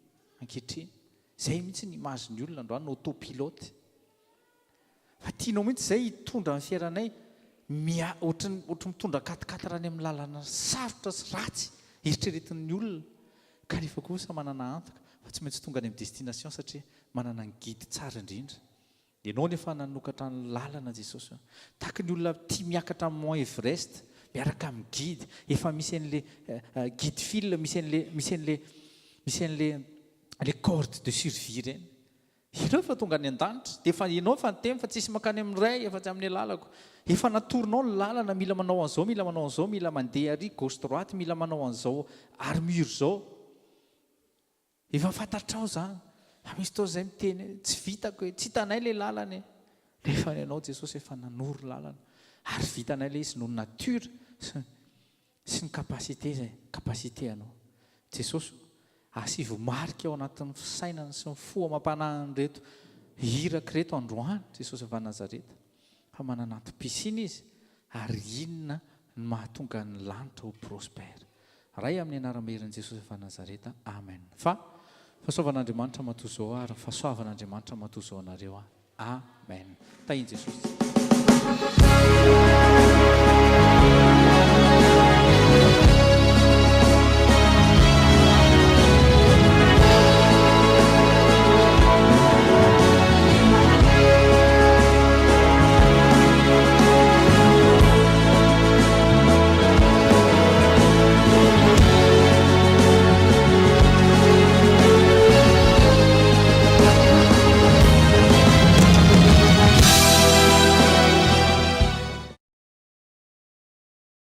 Speaker 1: ankehitriny izay mihitsy ny imazony olona androany ny autopilote fa tianao mihitsy izay hitondra ny fiaranay ohatry mitondra katikatyrany amin'ny lalana sarotra sy ratsy eritreretin'ny olona kanefa kosa manana antoka fa tsy maintsy tonga any amin'ny destination satria manana ny guide tsara indrindra ianao nefa nanokatra ny lalana Jesosy tahaka ny olona tia miakatra amin'ny Mont Everest miaraka amin'ny guide efa misy an'le guide fil misy an'le corde de survie reny ireo efa tonga any an-danitra dia efa ianao efa nytemy fa tsisy makany amin'ny ray efa tsy amin'ny lalako efa natorinao ny lalana mila manao an'izao mila manao an'izao mila mandeha ary gauche droite mila manao an'izao armure zao efa fantatrao zany misy tao izay miteny tsy vitako hoe tsy hitanay le lalana nefa ianao Jesosy efa nanoro lalana ary vitanay le izy no nature sy ny kapasité anao Jesosy asivo marika ao anatin'ny fisainana sy ny fo amam-panahiny reto hiraka reto androany Jesosy avy Nazareta fa manana antom-pisiny izy ary inona ny mahatonga ny lanitra ho prospera ray amin'ny anaramberin'i Jesosy avy Nazareta amen fa fahasoavan'Andriamanitra matozao ary fahasoavan'Andriamanitra matozao anareo amen tahiny Jesosy